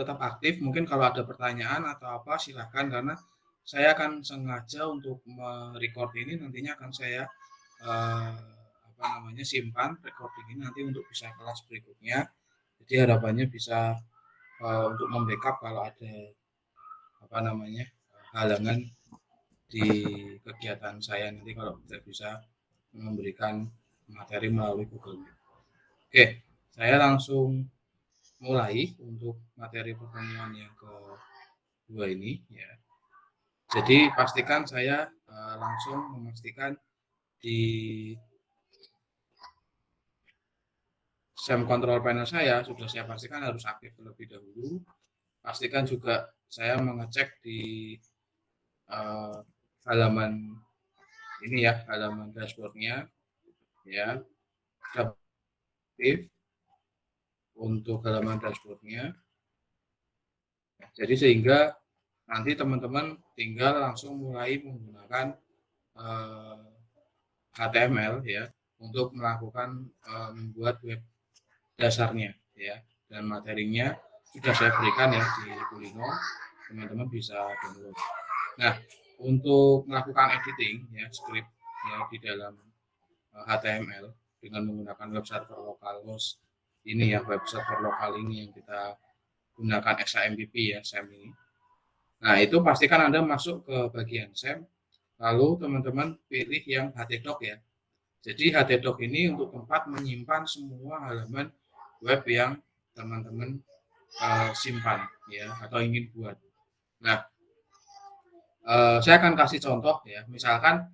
tetap aktif. Mungkin kalau ada pertanyaan atau apa silahkan, karena saya akan sengaja untuk me-record ini nantinya akan saya, simpan recording ini nanti untuk bisa kelas berikutnya. Jadi harapannya bisa, untuk membackup kalau ada, halangan di kegiatan saya nanti kalau tidak bisa memberikan materi melalui Google Meet. Oke, saya langsung mulai untuk materi pertemuan yang kedua ini ya. Jadi pastikan saya langsung memastikan di SEM control panel saya sudah saya pastikan harus aktif terlebih dahulu. Pastikan juga saya mengecek di halaman ini ya, halaman dashboardnya ya, aktif untuk halaman dashboardnya. Jadi sehingga nanti teman-teman tinggal langsung mulai menggunakan HTML ya untuk melakukan membuat web dasarnya ya, dan materinya sudah saya berikan ya di Kulino, teman-teman bisa download. Nah, untuk melakukan editing ya script ya di dalam HTML dengan menggunakan web server localhost ini ya, web server lokal ini yang kita gunakan XAMPP ya, SEM ini. Nah, itu pastikan Anda masuk ke bagian SEM, lalu teman-teman pilih yang htdoc ya. Jadi htdoc ini untuk tempat menyimpan semua halaman web yang teman-teman simpan ya atau ingin buat. Nah, saya akan kasih contoh ya. Misalkan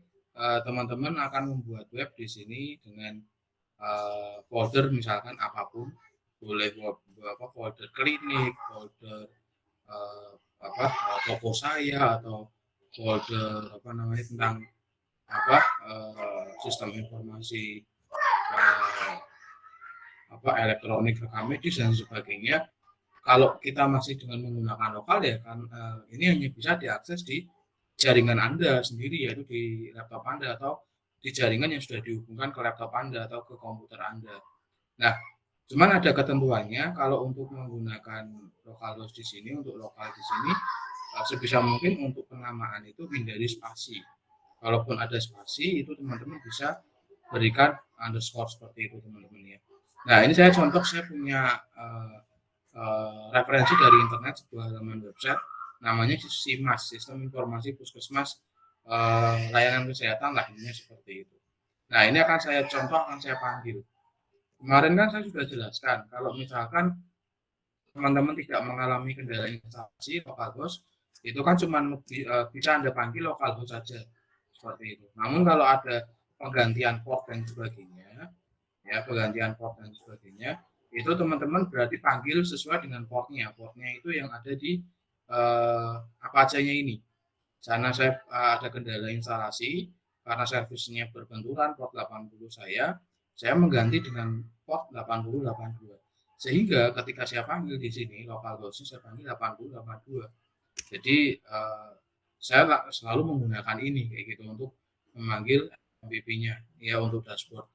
teman-teman akan membuat web di sini dengan folder misalkan apapun, boleh folder klinik, folder toko saya, atau folder tentang sistem informasi elektronik, rekam medis dan sebagainya. Kalau kita masih dengan menggunakan lokal ya kan, ini hanya bisa diakses di jaringan Anda sendiri, yaitu di laptop Anda atau di jaringan yang sudah dihubungkan ke laptop Anda atau ke komputer Anda. Nah, cuman ada ketentuannya kalau untuk menggunakan localhost di sini, untuk lokal di sini, sebisa mungkin untuk penamaan itu hindari spasi. Kalaupun ada spasi, itu teman-teman bisa berikan underscore seperti itu teman-teman ya. Nah, ini saya contoh, saya punya referensi dari internet, sebuah halaman website namanya SIMAS, Sistem Informasi Puskesmas Layanan Kesehatan lah, ininya seperti itu. Nah, ini akan saya contoh, akan saya panggil. Kemarin kan saya sudah jelaskan kalau misalkan teman-teman tidak mengalami kendala instalasi localhost, itu kan cuma bisa Anda panggil localhost saja seperti itu. Namun kalau ada penggantian port dan sebagainya ya, itu teman-teman berarti panggil sesuai dengan portnya itu yang ada di Apache-nya ini. Sana saya ada kendala instalasi karena servisnya berbenturan port 80 saya mengganti dengan port 8082. Sehingga ketika saya panggil di sini localhost saya panggil 8082. Jadi saya selalu menggunakan ini kayak gitu untuk memanggil MPP-nya ya, untuk dashboard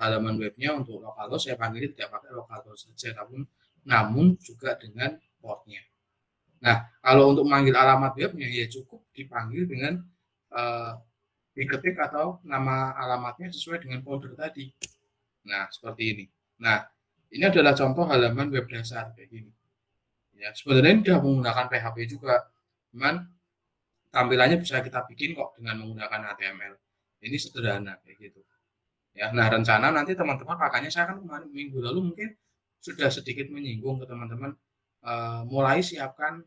halaman webnya. Untuk localhost saya panggil tidak pakai localhost saja, namun juga dengan portnya. Nah, kalau untuk memanggil alamat webnya ya cukup dipanggil dengan diketik atau nama alamatnya sesuai dengan folder tadi. Nah, seperti ini. Nah, ini adalah contoh halaman web dasar kayak gini. Ya, sebenarnya ini sudah menggunakan PHP juga, cuman tampilannya bisa kita bikin kok dengan menggunakan HTML. Ini sederhana kayak gitu. Ya, nah rencana nanti teman-teman makanya saya kan kemarin minggu lalu mungkin sudah sedikit menyinggung ke teman-teman, mulai siapkan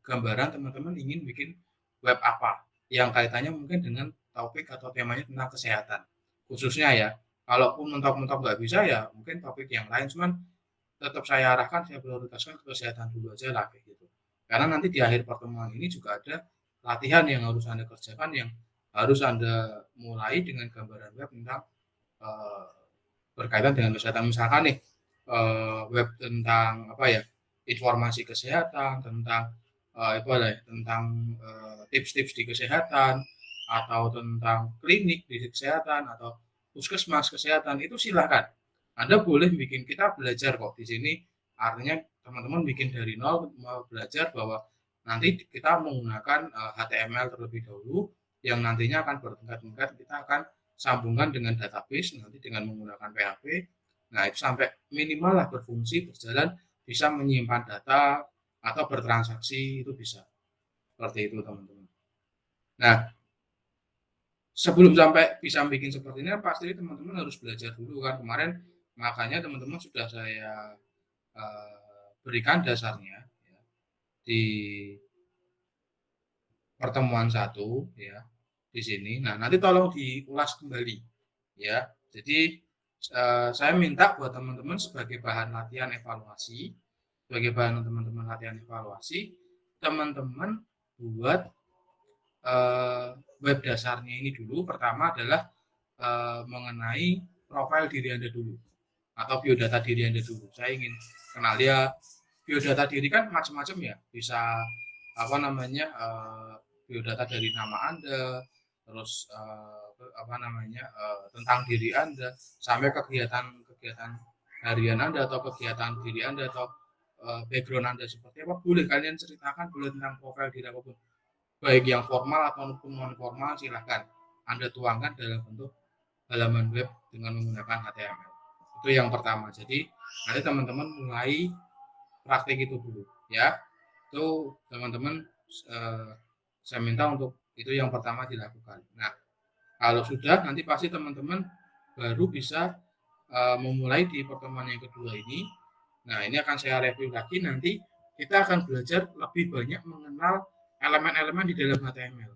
gambaran teman-teman ingin bikin web apa yang kaitannya mungkin dengan topik atau temanya tentang kesehatan khususnya ya. Kalaupun mentok-mentok nggak bisa ya mungkin topik yang lain, cuman tetap saya arahkan, saya prioritaskan ke kesehatan dulu aja lah kayak gitu. Karena nanti di akhir pertemuan ini juga ada latihan yang harus Anda kerjakan, yang harus Anda mulai dengan gambaran web tentang berkaitan dengan kesehatan. Misalkan nih web tentang informasi kesehatan, tentang tentang tips-tips di kesehatan, atau tentang klinik di kesehatan, atau puskesmas kesehatan, itu silakan. Anda boleh bikin, kita belajar kok di sini, artinya teman-teman bikin dari nol, mau belajar bahwa nanti kita menggunakan HTML terlebih dahulu yang nantinya akan bertingkat-tingkat, kita akan sambungkan dengan database nanti dengan menggunakan PHP. Nah, itu sampai minimal lah berfungsi, berjalan, bisa menyimpan data atau bertransaksi, itu bisa. Seperti itu, teman-teman. Nah, sebelum sampai bisa bikin seperti ini, pasti teman-teman harus belajar dulu kan. Kemarin makanya teman-teman sudah saya berikan dasarnya ya, di pertemuan 1 ya di sini. Nah, nanti tolong diulas kembali ya. Jadi saya minta buat teman-teman sebagai bahan latihan evaluasi, teman-teman buat web dasarnya ini dulu. Pertama adalah mengenai profil diri Anda dulu atau biodata diri Anda dulu. Saya ingin kenal ya, biodata diri kan macam-macam ya, bisa apa namanya biodata dari nama Anda, terus tentang diri Anda, sampai kegiatan harian Anda atau kegiatan diri Anda atau background Anda seperti apa, boleh kalian ceritakan, boleh tentang profil diri apapun, baik yang formal ataupun non formal, silahkan Anda tuangkan dalam bentuk halaman web dengan menggunakan HTML. Itu yang pertama. Jadi nanti teman-teman mulai praktik itu dulu ya. Itu teman-teman saya minta untuk itu yang pertama dilakukan. Nah, kalau sudah nanti pasti teman-teman baru bisa memulai di pertemuan yang kedua ini. Nah, ini akan saya review lagi, nanti kita akan belajar lebih banyak mengenal elemen-elemen di dalam HTML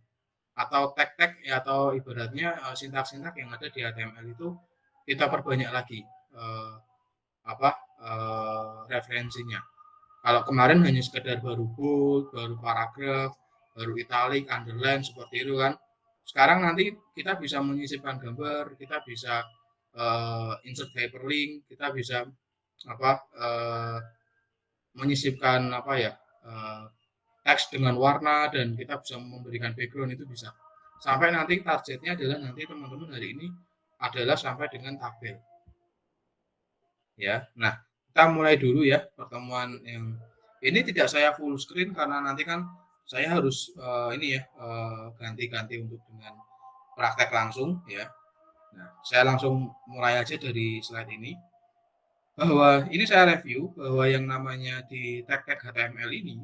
atau tag-tag ya, atau ibaratnya sintak-sintak yang ada di HTML itu kita perbanyak lagi referensinya. Kalau kemarin hanya sekedar baru bold, baru paragraf, baru italic, underline seperti itu kan. Sekarang nanti kita bisa menyisipkan gambar, kita bisa insert hyperlink, kita bisa menyisipkan teks dengan warna, dan kita bisa memberikan background, itu bisa. Sampai nanti targetnya adalah nanti teman-teman hari ini adalah sampai dengan tabel. Ya, nah kita mulai dulu ya pertemuan yang ini. Tidak saya full screen karena nanti kan saya harus ganti-ganti untuk dengan praktek langsung ya. Nah, saya langsung mulai aja dari slide ini. Bahwa ini saya review bahwa yang namanya di tag-tag HTML ini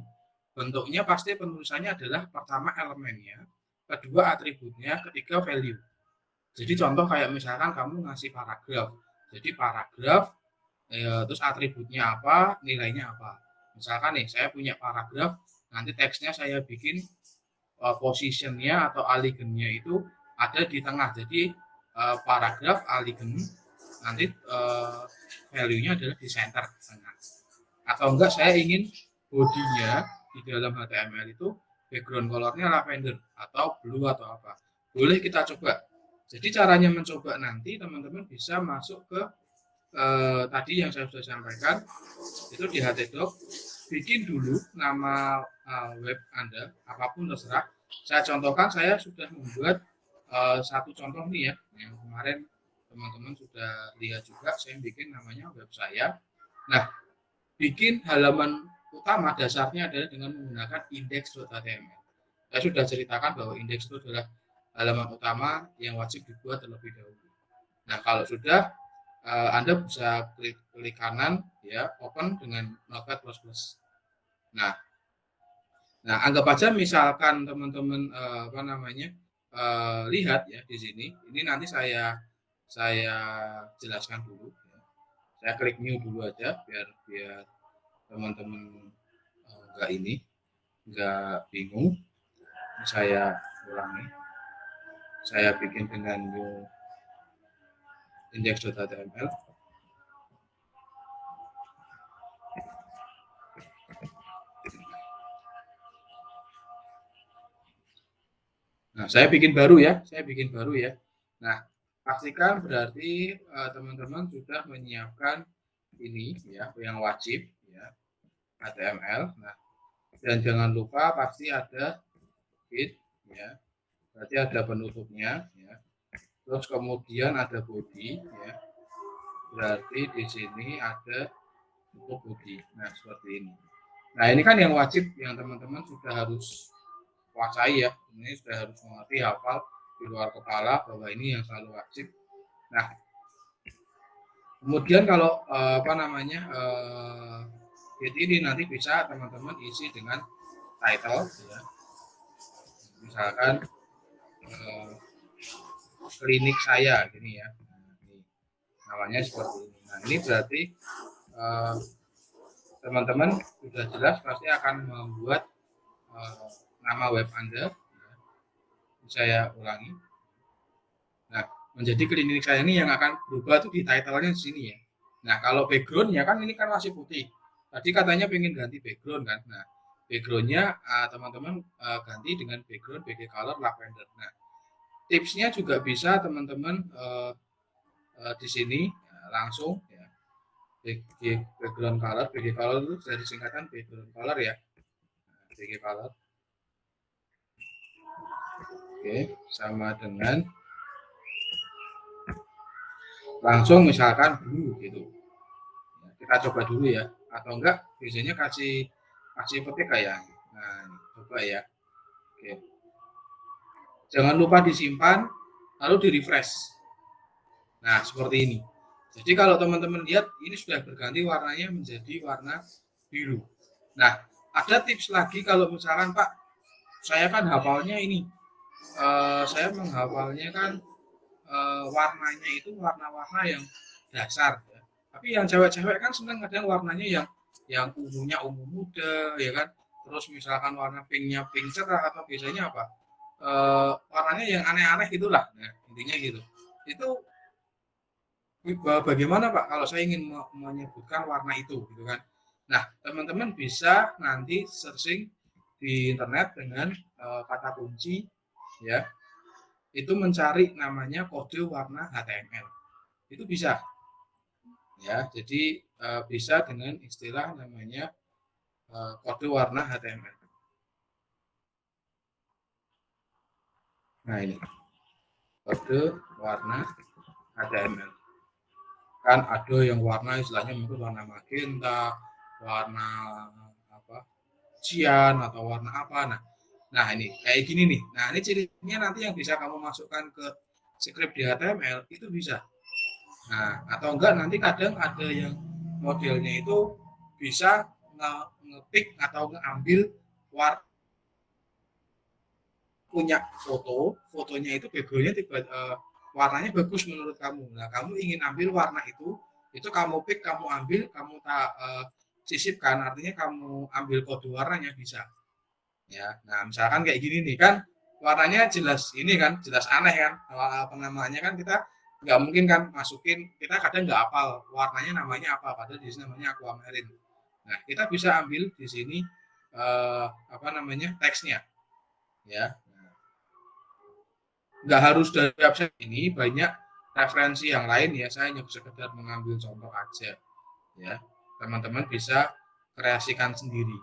bentuknya pasti penulisannya adalah pertama elemennya, kedua atributnya, ketiga value. Jadi contoh kayak misalkan kamu ngasih paragraf, jadi paragraf terus atributnya apa, nilainya apa. Misalkan nih saya punya paragraf, nanti teksnya saya bikin positionnya atau alignmentnya itu ada di tengah. Jadi paragraf alignment nanti value-nya adalah di center tengah. Atau enggak saya ingin bodinya di dalam HTML itu background colornya lavender atau blue atau apa. Boleh kita coba. Jadi caranya mencoba nanti teman-teman bisa masuk ke tadi yang saya sudah sampaikan, itu di HTDoc, bikin dulu nama web Anda, apapun terserah. Saya contohkan, saya sudah membuat satu contoh nih ya, yang kemarin teman-teman sudah lihat juga, saya bikin namanya web saya. Nah, bikin halaman utama dasarnya adalah dengan menggunakan index.html. Saya sudah ceritakan bahwa index itu adalah halaman utama yang wajib dibuat terlebih dahulu. Nah, kalau sudah Anda bisa klik kanan ya, open dengan Notepad++. Nah, anggap aja misalkan teman-teman lihat ya di sini. Ini nanti saya jelaskan dulu. Ya. Saya klik new dulu aja biar teman-teman nggak bingung. Saya ulangi. Saya bikin dengan new index.html. Nah, saya bikin baru ya. Nah, pastikan berarti teman-teman sudah menyiapkan ini ya, yang wajib ya, HTML. Nah, dan jangan lupa pasti ada head ya. Berarti ada penutupnya ya. Terus kemudian ada body ya. Berarti di sini ada untuk body. Nah, seperti ini. Nah, ini kan yang wajib yang teman-teman sudah harus kuasai ya. Ini sudah harus mengerti, hafal di luar kepala bahwa ini yang selalu wajib. Nah, kemudian kalau apa namanya ini nanti bisa teman-teman isi dengan title ya. Misalkan klinik saya gini ya. Nah, ini namanya seperti ini. Nah, ini berarti teman-teman sudah jelas pasti akan membuat nama web Anda. Saya ulangi. Nah, menjadi klinik saya ini yang akan berubah tuh di title-nya di sini ya. Nah, kalau background-nya kan ini kan masih putih. Tadi katanya pengen ganti background kan. Nah, background-nya teman-teman ganti dengan background BG Color Lavender. Nah, tipsnya juga bisa teman-teman di sini langsung ya. Background color, BG Color itu dari singkatan background color ya. Nah, BG Color. Oke, sama dengan langsung misalkan blue gitu. Kita coba dulu ya, atau enggak biasanya kasih petik kayak. Nah, coba ya. Oke. Jangan lupa disimpan lalu di refresh. Nah, seperti ini. Jadi kalau teman-teman lihat ini sudah berganti warnanya menjadi warna biru. Nah, ada tips lagi kalau misalkan Pak, saya kan hafalnya ini. Saya menghafalnya kan warnanya itu warna-warna yang dasar ya. Tapi yang cewek-cewek kan senang kadang warnanya yang ungunya ungu muda ya kan. Terus misalkan warna pinknya pink cerah atau biasanya apa? Warnanya yang aneh-aneh gitulah. Nah, intinya gitu. Itu bagaimana Pak kalau saya ingin menyebutkan warna itu gitu kan. Nah, teman-teman bisa nanti searching di internet dengan kata kunci ya. Itu mencari namanya kode warna HTML. Itu bisa. Ya, jadi bisa dengan istilah namanya kode warna HTML. Nah, ini kode warna HTML. Kan ada yang warna istilahnya mungkin warna magenta, warna apa? Cian atau warna apa. Nah, ini kayak gini nih. Nah, ini cirinya nanti yang bisa kamu masukkan ke script di HTML itu bisa. Nah, atau enggak nanti kadang ada yang modelnya itu bisa ngetik atau ngambil punya fotonya itu backgroundnya warnanya bagus menurut kamu. Nah, kamu ingin ambil warna itu kamu pick, kamu ambil, kamu sisipkan, artinya kamu ambil kode warnanya bisa. Ya, nah misalkan kayak gini nih kan, warnanya jelas ini kan, jelas aneh kan, apa namanya kan kita nggak mungkin kan masukin, kita kadang nggak hafal warnanya namanya apa, padahal di sini namanya aquamarine. Nah, kita bisa ambil di sini apa namanya teksnya, ya. Nggak harus dari website ini, banyak referensi yang lain ya, saya hanya sekedar mengambil contoh aja ya, teman-teman bisa kreasikan sendiri.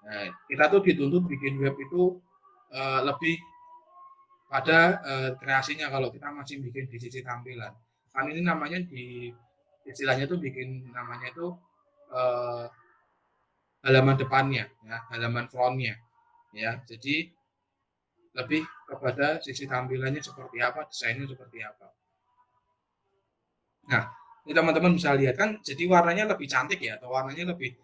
Nah, kita tuh dituntut bikin web itu lebih pada kreasinya. Kalau kita masih bikin di sisi tampilan kan ini namanya di istilahnya tuh bikin namanya itu halaman depannya ya, halaman frontnya ya, jadi lebih kepada sisi tampilannya seperti apa, desainnya seperti apa. Nah, ini teman-teman bisa lihat kan, jadi warnanya lebih cantik ya, atau warnanya lebih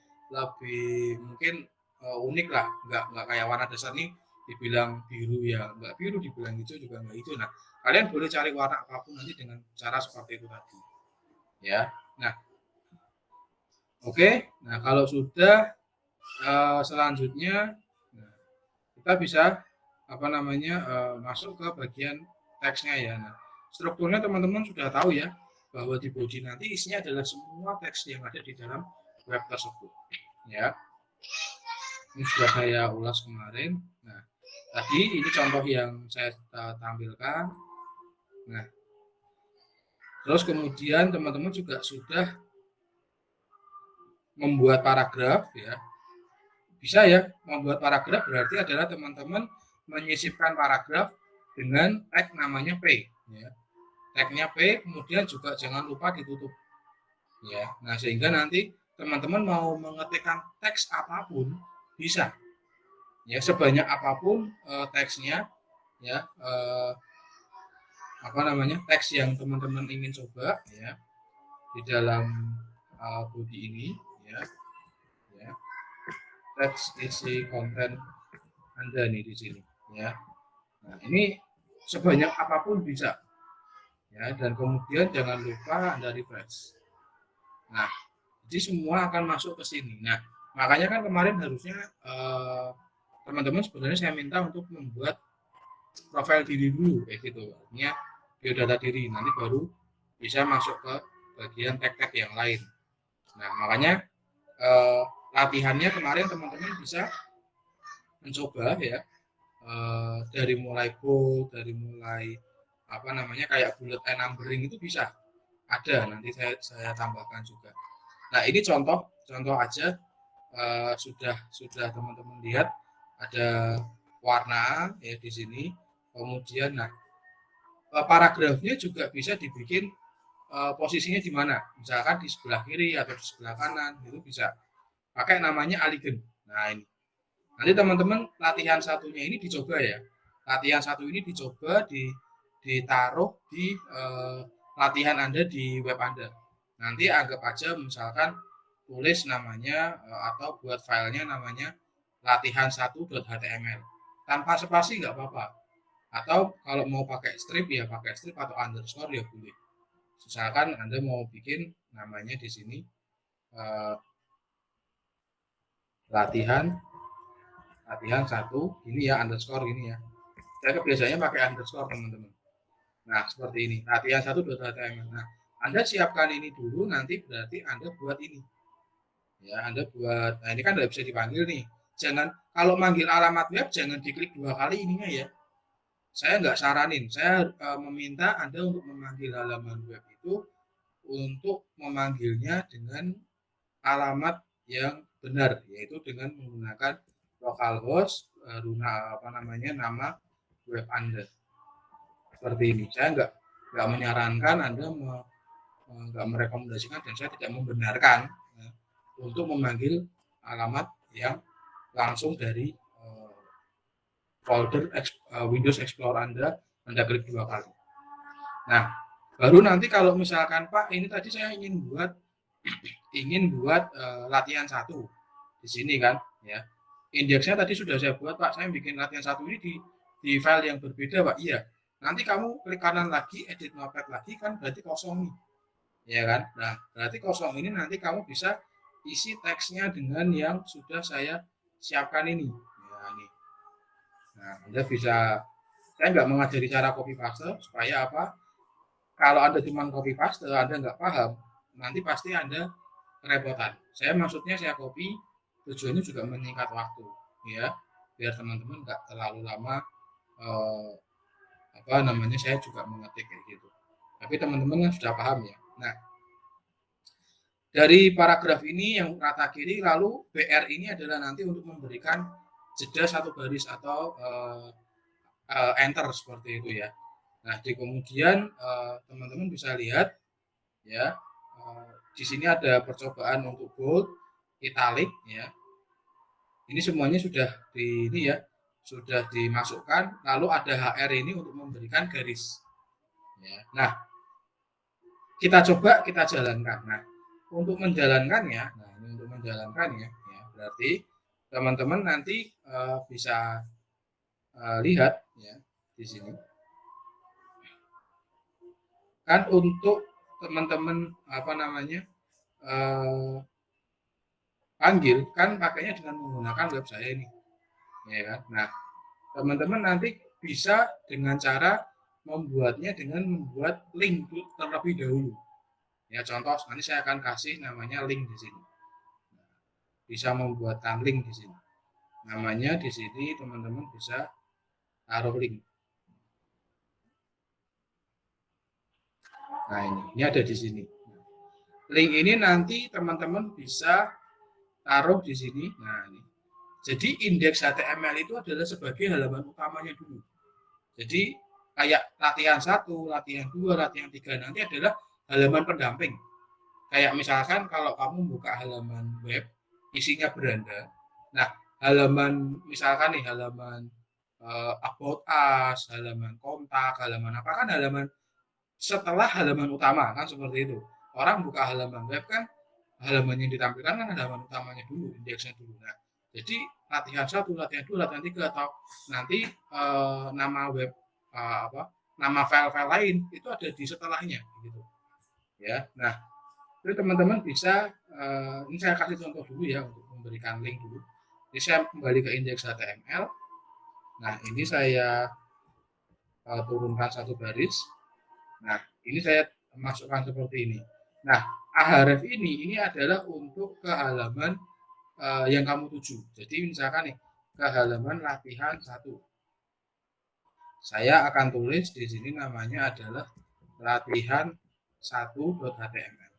mungkin unik lah, nggak kayak warna dasar nih dibilang biru ya, nggak biru, dibilang hijau juga nggak hijau. Nah, kalian boleh cari warna apapun nanti dengan cara seperti itu tadi. Ya, nah, oke. Nah, kalau sudah selanjutnya nah, kita bisa apa namanya masuk ke bagian teksnya ya. Nah, strukturnya teman-teman sudah tahu ya, bahwa di body nanti isinya adalah semua teks yang ada di dalam web tersebut ya. Ini sudah saya ulas kemarin. Nah, tadi ini contoh yang saya tampilkan. Nah, terus kemudian teman-teman juga sudah membuat paragraf ya. Bisa ya, membuat paragraf berarti adalah teman-teman menyisipkan paragraf dengan tag namanya P ya. Tagnya P, kemudian juga jangan lupa ditutup ya. Nah, sehingga nanti teman-teman mau mengetikkan teks apapun bisa, ya sebanyak apapun teksnya, ya teks yang teman-teman ingin coba, ya di dalam body ini, ya teks isi konten Anda nih di sini, ya. Nah, ini sebanyak apapun bisa, ya, dan kemudian jangan lupa Anda refresh. Nah, jadi semua akan masuk ke sini. Nah, makanya kan kemarin harusnya teman-teman sebenarnya saya minta untuk membuat profil diri dulu, kayak gitu. Artinya biodata diri, nanti baru bisa masuk ke bagian tag-tag yang lain. Nah, makanya latihannya kemarin teman-teman bisa mencoba, ya, dari mulai bold, dari mulai kayak bullet and numbering itu bisa ada, nanti saya tambahkan juga. Nah, ini contoh aja, sudah teman-teman lihat ada warna, ya, di sini. Kemudian paragrafnya juga bisa dibikin posisinya di mana, misalkan di sebelah kiri atau di sebelah kanan, itu bisa pakai namanya aligen. Nah, ini nanti teman-teman latihan satunya ini dicoba, ya. Latihan satu ini dicoba ditaruh di latihan Anda di web Anda. Nanti anggap aja misalkan tulis namanya atau buat filenya namanya latihan1.html. Tanpa spasi nggak apa-apa. Atau kalau mau pakai strip, ya pakai strip atau underscore, ya boleh. Misalkan Anda mau bikin namanya di sini latihan 1 ini, ya, underscore ini, ya. Saya biasanya pakai underscore, teman-teman. Nah, seperti ini, latihan 1.html. Nah, Anda siapkan ini dulu, nanti berarti Anda buat ini. Ya, Anda buat, nah ini kan tidak bisa dipanggil nih. Jangan, kalau manggil alamat web jangan diklik 2 kali ininya, ya. Saya nggak saranin, saya meminta Anda untuk memanggil halaman web itu untuk memanggilnya dengan alamat yang benar, yaitu dengan menggunakan localhost, nama web Anda. Seperti ini. Saya nggak menyarankan Anda, nggak merekomendasikan, dan saya tidak membenarkan, ya, untuk memanggil alamat yang langsung dari folder Windows Explorer Anda klik 2 kali. Nah, baru nanti kalau misalkan Pak, ini tadi saya ingin buat latihan 1 di sini kan, ya. Indeksnya tadi sudah saya buat, Pak. Saya bikin latihan 1 ini di file yang berbeda, Pak. Iya. Nanti kamu klik kanan lagi, edit notepad lagi, kan berarti kosong nih. Ya kan? Nah, berarti kosong ini nanti kamu bisa isi teksnya dengan yang sudah saya siapkan ini. Ya, ini. Nah, Anda bisa, saya nggak mengajari cara copy paste supaya apa? Kalau Anda cuma copy paste, Anda nggak paham, nanti pasti Anda kerepotan. Saya maksudnya saya copy, tujuannya juga menyingkat waktu, ya, biar teman-teman nggak terlalu lama saya juga mengetik kayak gitu. Tapi teman-teman kan sudah paham, ya. Nah, dari paragraf ini yang rata kiri, lalu BR ini adalah nanti untuk memberikan jeda 1 baris atau enter seperti itu, ya. Nah, di kemudian teman-teman bisa lihat, ya, di sini ada percobaan untuk bold, italic, ya. Ini semuanya sudah sudah dimasukkan, lalu ada HR ini untuk memberikan garis. Ya. Nah, kita coba, kita jalankan. Nah, untuk menjalankannya, ya, berarti teman-teman nanti bisa lihat, ya, di sini. Kan untuk teman-teman panggil kan pakainya dengan menggunakan web saya ini, ya kan. Nah, teman-teman nanti bisa dengan cara membuatnya dengan membuat link terlebih dahulu, ya. Contoh nanti saya akan kasih namanya link di sini. Bisa membuatkan link di sini, namanya di sini teman-teman bisa taruh link. Nah, ini ada di sini. Link ini nanti teman-teman bisa taruh di sini. Nah, ini. Jadi indeks HTML itu adalah sebagai halaman utamanya dulu. Jadi kayak latihan 1, latihan 2, latihan 3 nanti adalah halaman pendamping. Kayak misalkan kalau kamu buka halaman web, isinya beranda. Nah, halaman misalkan nih halaman about us, halaman kontak, halaman apa kan halaman setelah halaman utama kan seperti itu. Orang buka halaman web kan halaman yang ditampilkan kan halaman utamanya dulu, indeksnya dulu. Nah, jadi latihan 1, latihan 2, latihan 3 atau nanti nama web apa nama file-file lain itu ada di setelahnya gitu. Ya. Nah, jadi teman-teman bisa ini saya kasih contoh dulu ya untuk memberikan link dulu. Ini saya kembali ke indeks HTML. Nah, ini saya turunkan satu baris. Nah, ini saya masukkan seperti ini. Nah, ahref ini adalah untuk ke halaman yang kamu tuju. Jadi misalkan nih ke halaman latihan 1. Saya akan tulis di sini namanya adalah latihan 1.html.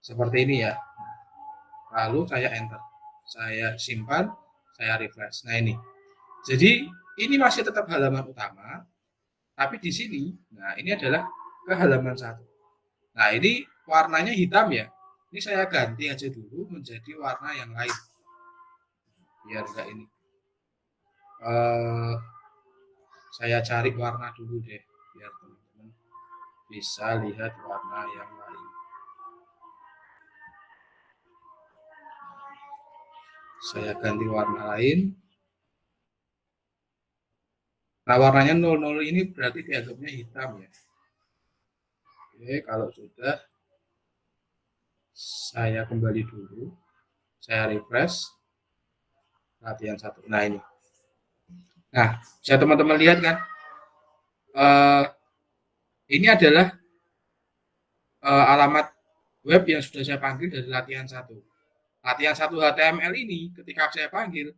Seperti ini ya. Lalu saya enter. Saya simpan, saya refresh. Nah, ini. Jadi ini masih tetap halaman utama, tapi di sini, nah ini adalah ke halaman 1. Nah, ini warnanya hitam ya. Ini saya ganti aja dulu menjadi warna yang lain. Biar enggak ini. Saya cari warna dulu deh, biar teman-teman bisa lihat warna yang lain. Saya ganti warna lain. Nah, warnanya 00 ini berarti dianggapnya hitam ya. Oke, kalau sudah saya kembali dulu. Saya refresh. Latihan 1. Nah, ini. Nah, bisa teman-teman lihat kan? Ini adalah alamat web yang sudah saya panggil dari latihan 1. Latihan 1 HTML ini ketika saya panggil,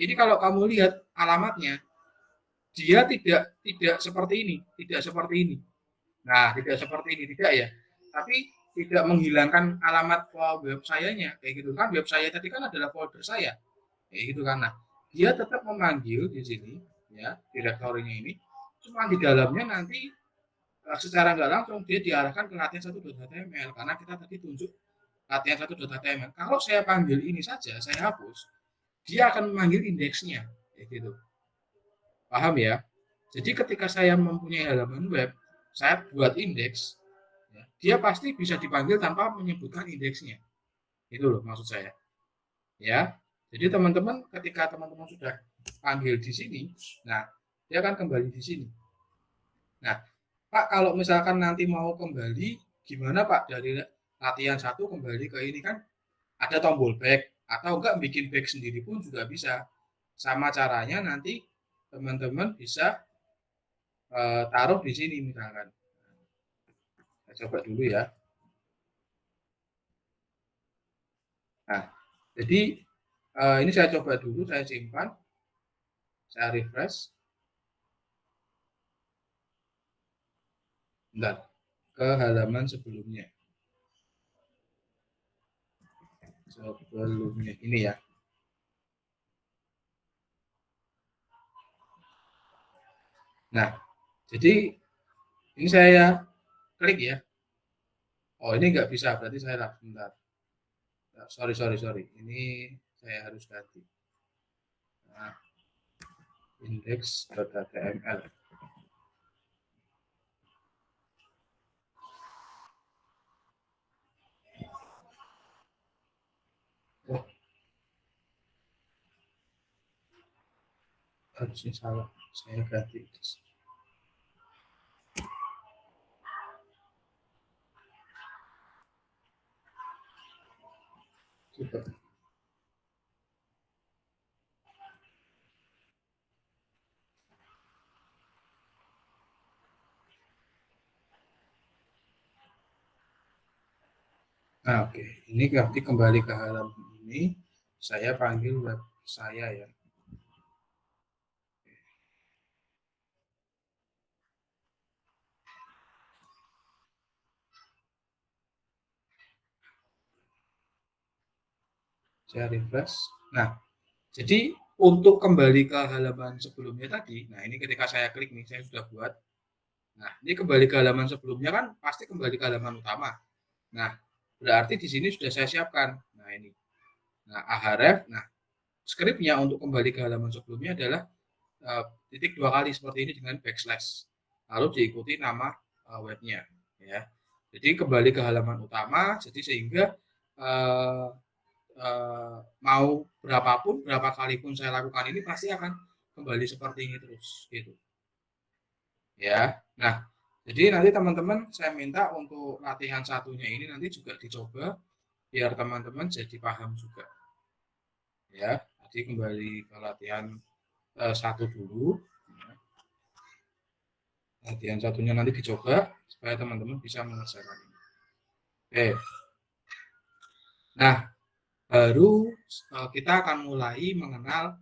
ini kalau kamu lihat alamatnya, dia tidak seperti ini, tidak seperti ini. Nah, tidak seperti ini, tidak ya. Tapi tidak menghilangkan alamat web sayanya, kayak gitu kan. Web saya tadi kan adalah folder saya, kayak gitu kan. Nah, dia tetap memanggil di sini, ya, direktorinya ini. Cuma di dalamnya nanti secara nggak langsung dia diarahkan ke latihan 1.html karena kita tadi tunjuk latihan 1.html. Kalau saya panggil ini saja, saya hapus, dia akan memanggil indeksnya, kayak gitu. Paham ya? Jadi ketika saya mempunyai halaman web, saya buat indeks, ya, dia pasti bisa dipanggil tanpa menyebutkan indeksnya. Itu loh maksud saya. Ya. Jadi teman-teman ketika teman-teman sudah panggil di sini, nah dia akan kembali di sini. Nah, Pak, kalau misalkan nanti mau kembali, gimana Pak dari latihan 1 kembali ke ini kan ada tombol back atau enggak bikin back sendiri pun juga bisa. Sama caranya nanti teman-teman bisa taruh di sini misalkan. Saya coba dulu ya. Nah, jadi ini saya coba dulu, saya simpan, saya refresh. Bentar, ke halaman sebelumnya. Sebelumnya ini ya. Nah, jadi ini saya klik ya. Oh, ini nggak bisa, berarti saya bentar. Sorry. Ini saya harus ganti. Nah, index.html. Oh, harusnya salah. Saya ganti. Coba. Nah, oke. Ini nanti kembali ke halaman ini. Saya panggil web saya ya. Saya refresh. Nah, jadi untuk kembali ke halaman sebelumnya tadi, nah ini ketika saya klik nih, saya sudah buat. Nah, ini kembali ke halaman sebelumnya kan pasti kembali ke halaman utama. Nah, berarti di sini sudah saya siapkan. Nah ini, nah ahref, nah skripnya untuk kembali ke halaman sebelumnya adalah titik 2 kali seperti ini dengan backslash, lalu diikuti nama webnya, ya. Jadi kembali ke halaman utama, jadi sehingga mau berapapun, berapa kali pun saya lakukan ini pasti akan kembali seperti ini terus, gitu. Ya, nah jadi nanti teman-teman saya minta untuk latihan satunya ini nanti juga dicoba biar teman-teman jadi paham juga. Ya, jadi kembali ke latihan satu dulu. Latihan satunya nanti dicoba supaya teman-teman bisa mengerjakan ini. Oke. Nah, baru kita akan mulai mengenal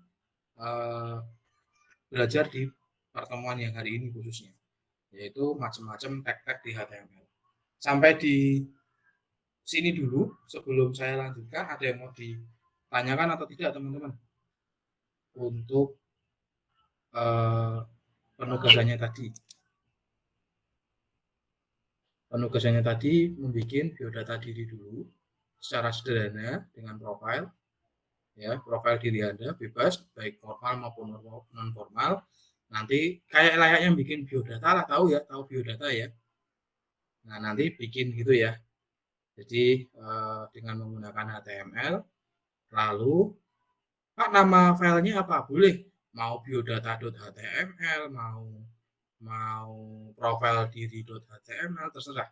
belajar di pertemuan yang hari ini khususnya, yaitu macam-macam tag-tag di HTML. Sampai di sini dulu, sebelum saya lanjutkan, ada yang mau ditanyakan atau tidak teman-teman? Untuk penugasannya tadi. Penugasannya tadi membuat biodata diri dulu secara sederhana dengan profil. Ya, profil diri Anda bebas, baik formal maupun non formal. Nanti kayak layaknya bikin biodata lah, tahu ya, tahu biodata ya. Nah, nanti bikin gitu ya. Jadi dengan menggunakan HTML, lalu Pak nama filenya apa? Boleh, mau biodata.html, mau profil diri.html, terserah.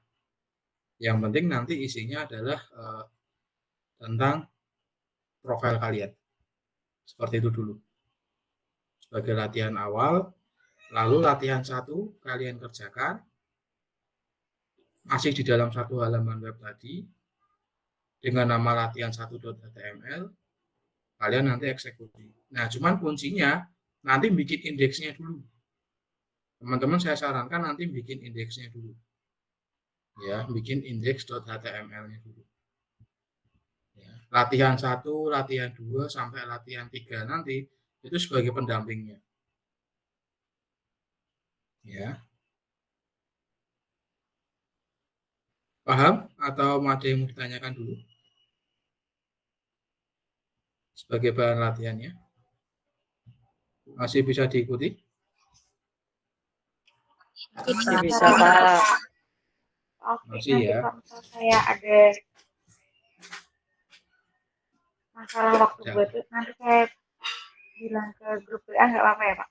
Yang penting nanti isinya adalah tentang profil kalian. Seperti itu dulu. Sebagai latihan awal, lalu latihan satu kalian kerjakan masih di dalam satu halaman web tadi dengan nama latihan 1.html, kalian nanti eksekusi. Nah, cuman kuncinya nanti bikin indeksnya dulu. Teman-teman saya sarankan nanti bikin indeksnya dulu. Ya, bikin indeks.html-nya dulu. Ya, latihan 1, latihan 2 sampai latihan 3 nanti itu sebagai pendampingnya. Ya. Paham atau ada yang mau ditanyakan dulu? Sebagai bahan latihannya. Masih bisa diikuti? Masih bisa, Pak. Oke, masih nanti ya. kalau misalnya saya ada masalah waktu buat itu, nanti saya bilang ke grup WA, nggak apa-apa ya Pak?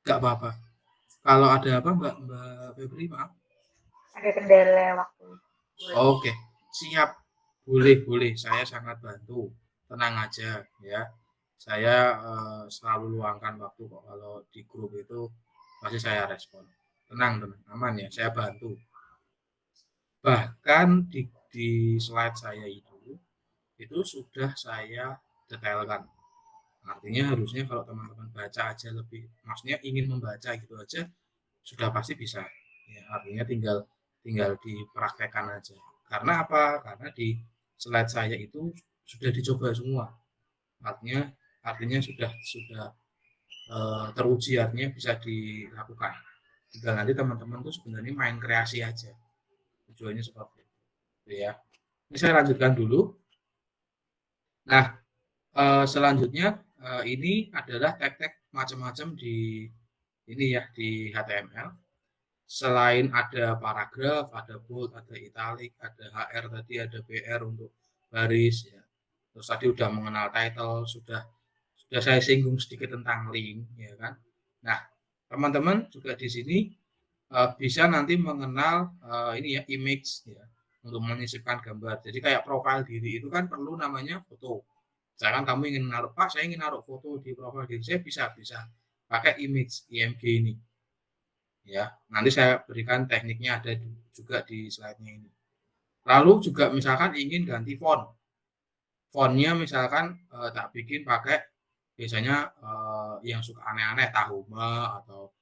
Nggak apa-apa. Kalau ada apa Mbak Febri, maaf? Ada kendala waktu. Oke, siap. Boleh. Saya sangat bantu. Tenang aja ya. Saya selalu luangkan waktu kok kalau di grup itu pasti saya respon. Tenang, aman ya. Saya bantu. Bahkan di slide saya itu sudah saya detailkan. Artinya harusnya kalau teman-teman baca aja lebih, maksudnya ingin membaca gitu aja sudah pasti bisa. Ya, artinya tinggal dipraktekkan aja. Karena apa? Karena di slide saya itu sudah dicoba semua. Artinya sudah teruji, artinya bisa dilakukan. Tinggal nanti teman-teman tuh sebenarnya main kreasi aja. Tujuannya seperti itu, ya. Ini saya lanjutkan dulu. Nah, selanjutnya ini adalah tag-tag macam-macam di ini ya di HTML. Selain ada paragraf, ada bold, ada italic, ada HR tadi, ada BR untuk baris ya. Terus tadi udah mengenal title, sudah saya singgung sedikit tentang link ya kan. Nah, teman-teman juga di sini bisa nanti mengenal ini ya image ya untuk menyisipkan gambar. Jadi kayak profil diri itu kan perlu namanya foto. Misalkan kamu ingin naruh, Pak, saya ingin naruh foto di profil diri saya, bisa pakai image IMG ini. Ya, nanti saya berikan tekniknya ada juga di slide-nya ini. Lalu juga misalkan ingin ganti font. Fontnya misalkan tak bikin pakai biasanya yang suka aneh-aneh Tahuma atau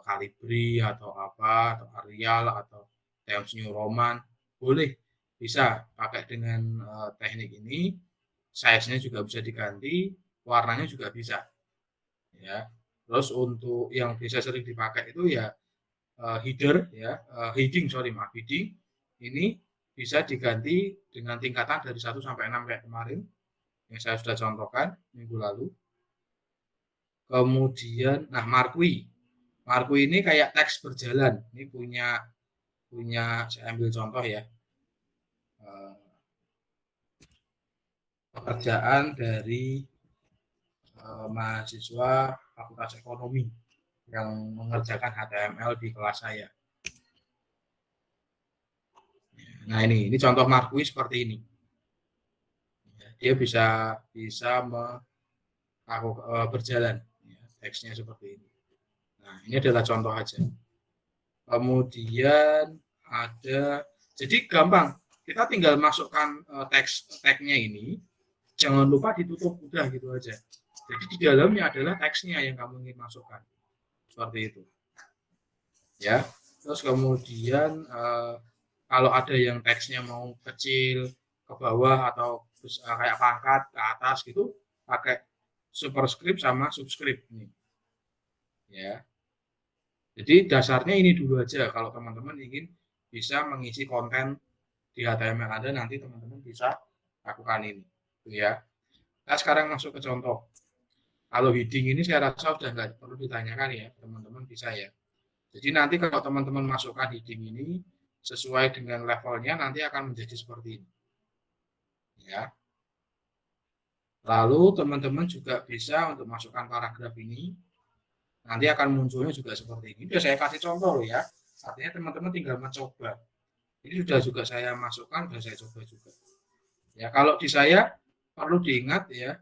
Calibri atau apa atau Arial atau Times New Roman, boleh bisa pakai dengan teknik ini. Size-nya juga bisa diganti, warnanya juga bisa. Ya. Terus untuk yang bisa sering dipakai itu ya heading ini bisa diganti dengan tingkatan dari 1 sampai 6 kayak kemarin yang saya sudah contohkan minggu lalu. Kemudian, nah marquee ini kayak teks berjalan. Ini punya saya ambil contoh ya. Pekerjaan dari mahasiswa Fakultas Ekonomi yang mengerjakan HTML di kelas saya. Nah ini contoh marquee seperti ini. Dia bisa berjalan, teksnya seperti ini. Nah ini adalah contoh aja. Kemudian jadi gampang. Kita tinggal masukkan tagnya ini, jangan lupa ditutup udah gitu aja. Jadi di dalamnya adalah teksnya yang kamu ingin masukkan, seperti itu. Ya, terus kemudian kalau ada yang teksnya mau kecil ke bawah atau kayak pangkat ke atas gitu, pakai superscript sama subscript ini. Ya. Jadi dasarnya ini dulu aja kalau teman-teman ingin bisa mengisi konten di HTML Anda, nanti teman-teman bisa lakukan ini. Ya. Nah, sekarang masuk ke contoh. Kalau heading ini saya rasa sudah nggak perlu ditanyakan ya, teman-teman bisa ya. Jadi nanti kalau teman-teman masukkan heading ini sesuai dengan levelnya nanti akan menjadi seperti ini. Ya. Lalu teman-teman juga bisa untuk masukkan paragraf ini. Nanti akan munculnya juga seperti ini. Sudah saya kasih contoh loh ya. Artinya teman-teman tinggal mencoba. Ini sudah juga saya masukkan, sudah saya coba juga. Ya, kalau di saya perlu diingat ya,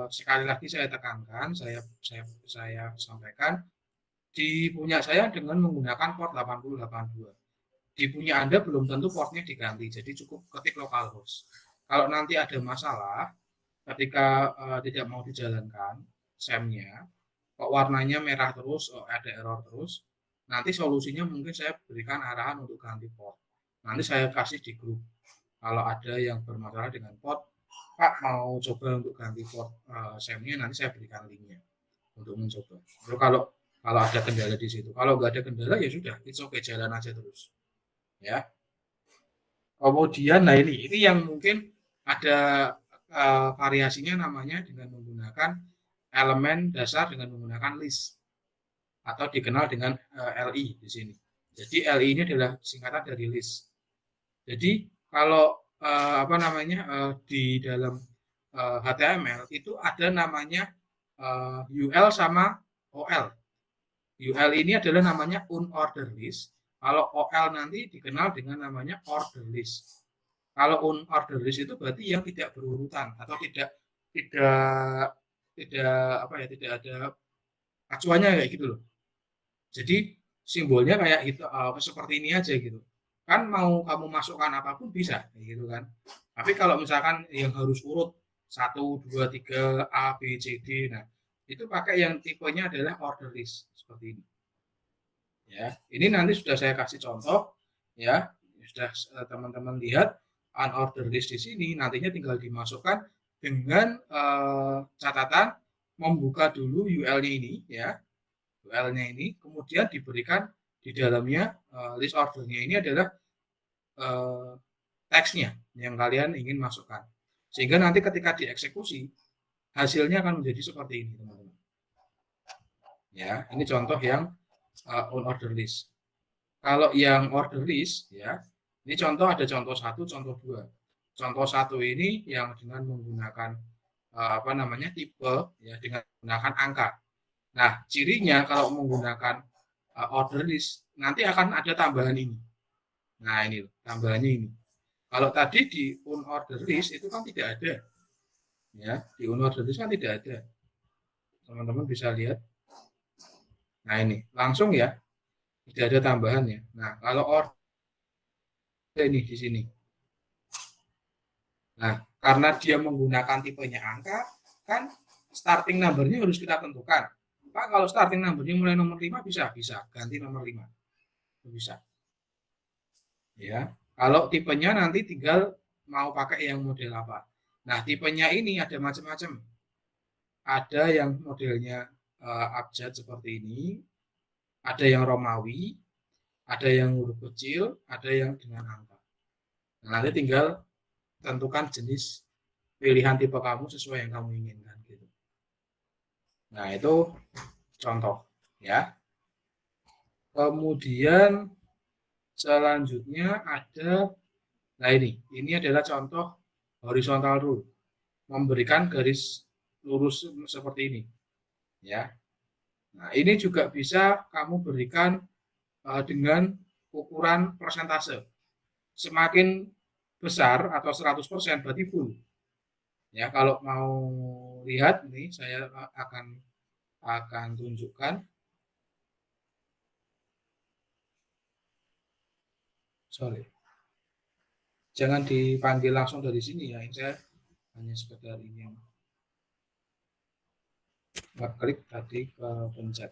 sekali lagi saya tekankan, saya sampaikan, di punya saya dengan menggunakan port 8082. Di punya Anda belum tentu portnya diganti, jadi cukup ketik localhost. Kalau nanti ada masalah, ketika tidak mau dijalankan SAM-nya, kok warnanya merah terus, ada error terus, nanti solusinya mungkin saya berikan arahan untuk ganti port. Nanti saya kasih di grup. Kalau ada yang bermasalah dengan port, Pak mau coba untuk ganti port SAM-nya, nanti saya berikan linknya untuk mencoba. Lalu kalau ada kendala di situ, kalau nggak ada kendala ya sudah, it's okay, jalan aja terus. Ya. Kemudian, nah ini yang mungkin ada variasinya namanya dengan menggunakan elemen dasar dengan menggunakan list atau dikenal dengan LI di sini. Jadi LI ini adalah singkatan dari list. Jadi kalau di dalam HTML itu ada namanya UL sama OL. UL ini adalah namanya unordered list. Kalau OL nanti dikenal dengan namanya ordered list. Kalau unordered list itu berarti yang tidak berurutan atau tidak ada acuannya kayak gitu loh. Jadi simbolnya kayak gitu, seperti ini aja gitu. Kan mau kamu masukkan apapun bisa gitu kan. Tapi kalau misalkan yang harus urut 1, 2, 3 A, B, C, D, nah itu pakai yang tipenya adalah order list seperti ini. Ya, ini nanti sudah saya kasih contoh ya. Sudah teman-teman lihat unordered list di sini, nantinya tinggal dimasukkan dengan catatan membuka dulu UL-nya ini ya. UL-nya ini kemudian diberikan di dalamnya list order-nya ini adalah teksnya yang kalian ingin masukkan. Sehingga nanti ketika dieksekusi hasilnya akan menjadi seperti ini, teman-teman. Ya, ini contoh yang unordered list. Kalau yang order list ya, ini contoh ada contoh 1, contoh 2. Contoh 1 ini yang dengan menggunakan tipe ya dengan menggunakan angka. Nah, cirinya kalau menggunakan order list nanti akan ada tambahan ini. Nah, ini tambahannya ini. Kalau tadi di unordered list itu kan tidak ada. Ya, di unordered list kan tidak ada. Teman-teman bisa lihat. Nah, ini langsung ya. Tidak ada tambahannya. Nah, kalau order ini di sini. Nah, karena dia menggunakan tipenya angka, kan starting number-nya harus kita tentukan. Pak, kalau starting number-nya mulai nomor 5 bisa ganti nomor 5. Bisa. Ya. Kalau tipenya nanti tinggal mau pakai yang model apa. Nah, tipenya ini ada macam-macam. Ada yang modelnya abjad seperti ini, ada yang Romawi, ada yang huruf kecil, ada yang dengan angka. Nah, nanti tinggal tentukan jenis pilihan tipe kamu sesuai yang kamu inginkan gitu. Nah, itu contoh ya. Kemudian selanjutnya ada, nah ini adalah contoh horizontal rule, memberikan garis lurus seperti ini ya. Nah, ini juga bisa kamu berikan dengan ukuran persentase. Semakin besar atau 100% berarti full. Ya, kalau mau lihat nih saya akan tunjukkan. Sorry. Jangan dipanggil langsung dari sini ya. Ini saya hanya sekedar ini yang ngeklik tadi ke pencet.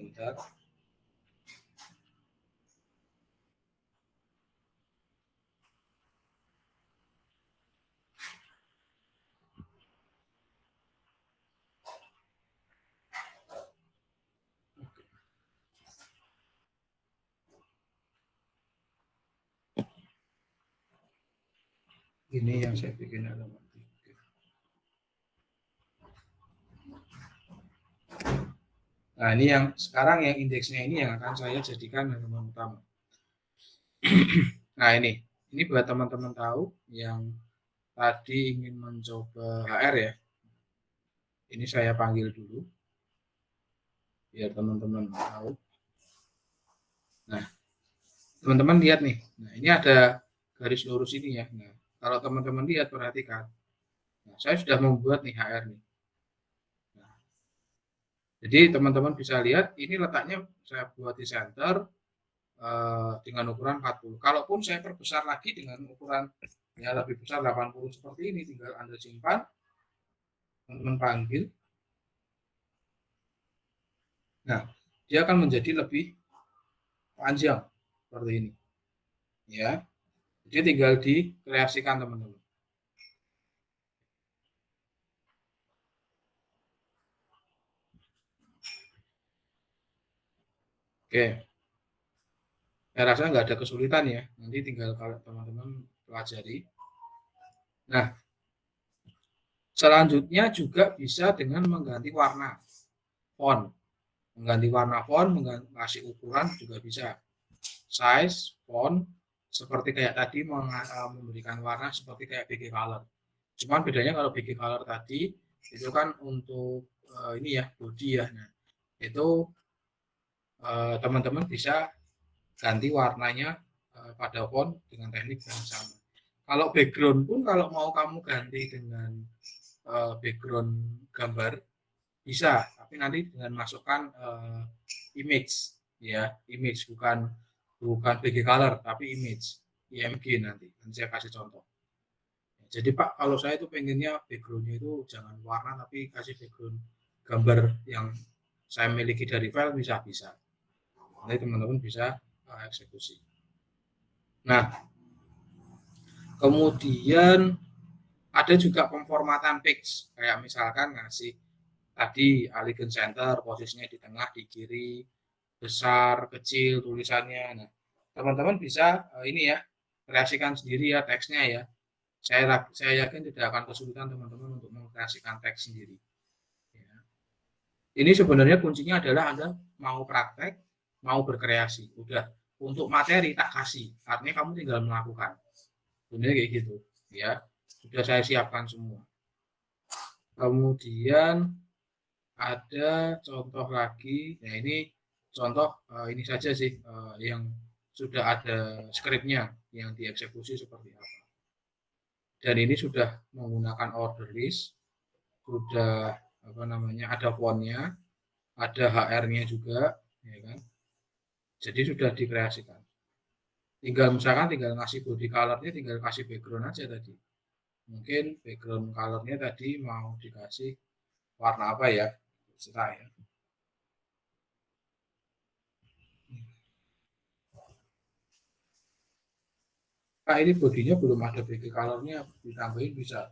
Bentar. Ini yang saya bikin alamat. Nah, ini yang sekarang yang indeksnya ini yang akan saya jadikan halaman utama. Nah, ini buat teman-teman tahu yang tadi ingin mencoba HR ya. Ini saya panggil dulu biar teman-teman tahu. Nah, teman-teman lihat nih. Nah, ini ada garis lurus ini ya. Nah, kalau teman-teman lihat perhatikan. Nah, saya sudah membuat nih HR nih. Nah, jadi teman-teman bisa lihat ini letaknya saya buat di center dengan ukuran 40. Kalaupun saya perbesar lagi dengan ukuran ya lebih besar 80 seperti ini, tinggal Anda simpan, teman-teman panggil. Nah, dia akan menjadi lebih panjang seperti ini. Ya. Jadi tinggal dikreasikan teman-teman. Oke. Saya rasa nggak ada kesulitan ya. Nanti tinggal kalau teman-teman pelajari. Nah, selanjutnya juga bisa dengan mengganti warna font. Mengganti warna font, mengganti ukuran juga bisa. Size, font, seperti kayak tadi memberikan warna seperti kayak BG Color. Cuman bedanya kalau BG Color tadi itu kan untuk ini ya body ya. Nah, itu teman-teman bisa ganti warnanya pada font dengan teknik yang sama. Kalau background pun kalau mau kamu ganti dengan background gambar bisa, tapi nanti dengan masukkan image ya, image bukan BG Color tapi image IMG nanti saya kasih contoh. Jadi Pak, kalau saya itu pengennya backgroundnya itu jangan warna tapi kasih background gambar yang saya miliki dari file bisa. Nanti teman-teman bisa eksekusi. Nah, kemudian ada juga pemformatan page, kayak misalkan ngasih tadi Alignment Center, posisinya di tengah, di kiri, besar, kecil, tulisannya. Nah, teman-teman bisa ini ya, kreasikan sendiri ya teksnya ya. Saya yakin tidak akan kesulitan teman-teman untuk mengkreasikan teks sendiri. Ya. Ini sebenarnya kuncinya adalah Anda mau praktek, mau berkreasi. Udah, untuk materi tak kasih, artinya kamu tinggal melakukan. Sebenarnya kayak gitu, ya. Sudah saya siapkan semua. Kemudian ada contoh lagi, ya ini contoh ini saja sih yang sudah ada skripnya yang dieksekusi seperti apa. Dan ini sudah menggunakan order list, sudah ada fontnya, ada HR-nya juga, ya kan. Jadi sudah dikreasikan. Tinggal misalkan tinggal ngasih body color-nya, tinggal kasih background aja tadi. Mungkin background color-nya tadi mau dikasih warna apa ya, terserah ya. Kak, ini bodinya belum ada background colornya, ditambahin bisa.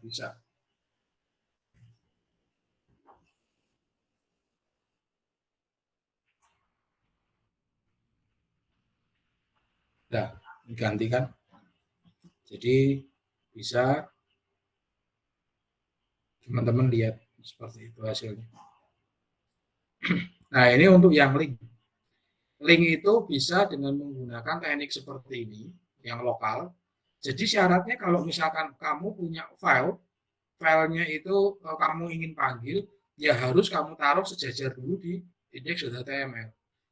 Nah, digantikan. Jadi bisa teman-teman lihat seperti itu hasilnya. Nah, ini untuk yang link. Link itu bisa dengan menggunakan teknik seperti ini, yang lokal. Jadi syaratnya kalau misalkan kamu punya filenya itu kamu ingin panggil, ya harus kamu taruh sejajar dulu di index.html.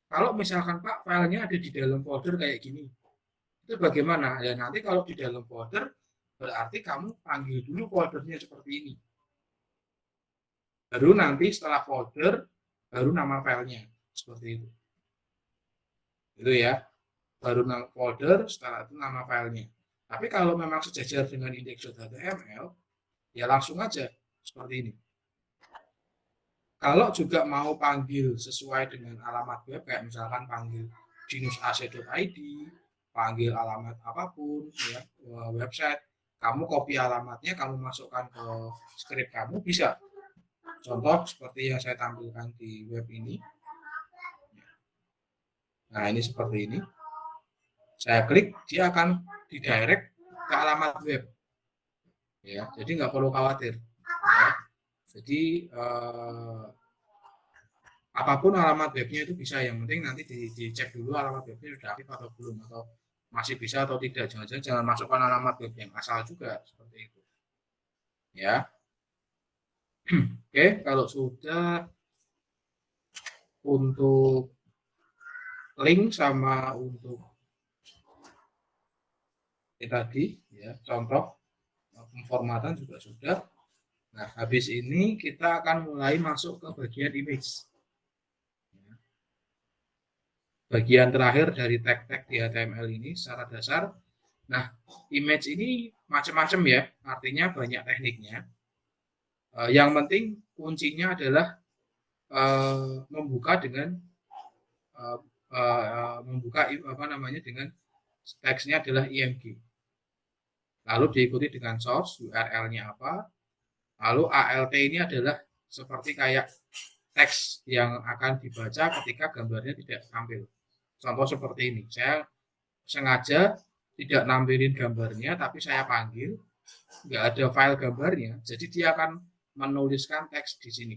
Kalau misalkan Pak, filenya ada di dalam folder kayak gini, itu bagaimana? Ya nanti kalau di dalam folder, berarti kamu panggil dulu foldernya seperti ini. Baru nanti setelah folder, baru nama filenya. Seperti itu. Itu ya. Baru nama folder, setelah itu nama filenya. Tapi kalau memang sejajar dengan index.html, ya langsung aja seperti ini. Kalau juga mau panggil sesuai dengan alamat web, kayak misalkan panggil dinusac.id, panggil alamat apapun, ya, website, kamu copy alamatnya, kamu masukkan ke script kamu, bisa. Contoh seperti yang saya tampilkan di web ini. Nah, ini seperti ini. Saya klik, dia akan didirect ke alamat web. Ya, jadi nggak perlu khawatir. Ya. Jadi apapun alamat webnya itu bisa, yang penting nanti dicek dulu alamat webnya sudah aktif atau belum, atau masih bisa atau tidak. Jangan masukkan alamat web yang asal juga, seperti itu. Ya. Oke, kalau sudah untuk link sama untuk tadi ya, contoh pemformatan juga sudah. Nah, habis ini kita akan mulai masuk ke bagian image. Bagian terakhir dari tag-tag di HTML ini secara dasar. Nah, image ini macam-macam ya, artinya banyak tekniknya. Yang penting kuncinya adalah membuka dengan membuka dengan teksnya adalah img. Lalu diikuti dengan source, URL-nya apa. Lalu ALT ini adalah seperti kayak teks yang akan dibaca ketika gambarnya tidak tampil. Contoh seperti ini, saya sengaja tidak nampilin gambarnya, tapi saya panggil, nggak ada file gambarnya, jadi dia akan menuliskan teks di sini.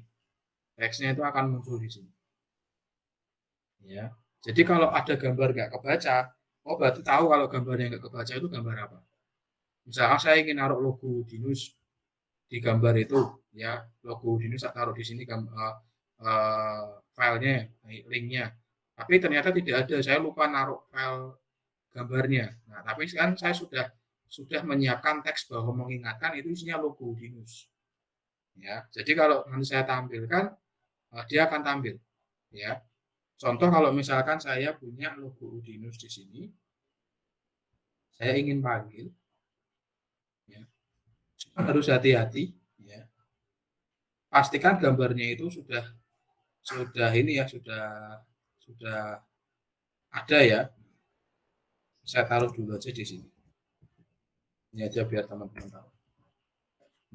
Teksnya itu akan muncul di sini. Ya, jadi kalau ada gambar nggak kebaca, oh berarti tahu kalau gambarnya nggak kebaca itu gambar apa. Misalkan saya ingin naruh logo Dinus di gambar itu, ya logo Dinus saya taruh di sini filenya, linknya. Tapi ternyata tidak ada, saya lupa naruh file gambarnya. Nah, tapi kan saya sudah menyiapkan teks bahwa mengingatkan itu isinya logo Dinus. Ya, jadi kalau nanti saya tampilkan, dia akan tampil. Ya, contoh kalau misalkan saya punya logo Dinus di sini, saya ingin panggil, ya, harus hati-hati. Ya, pastikan gambarnya itu sudah ini ya, sudah ada ya. Saya taruh dulu aja di sini. Ini aja biar teman-teman tahu.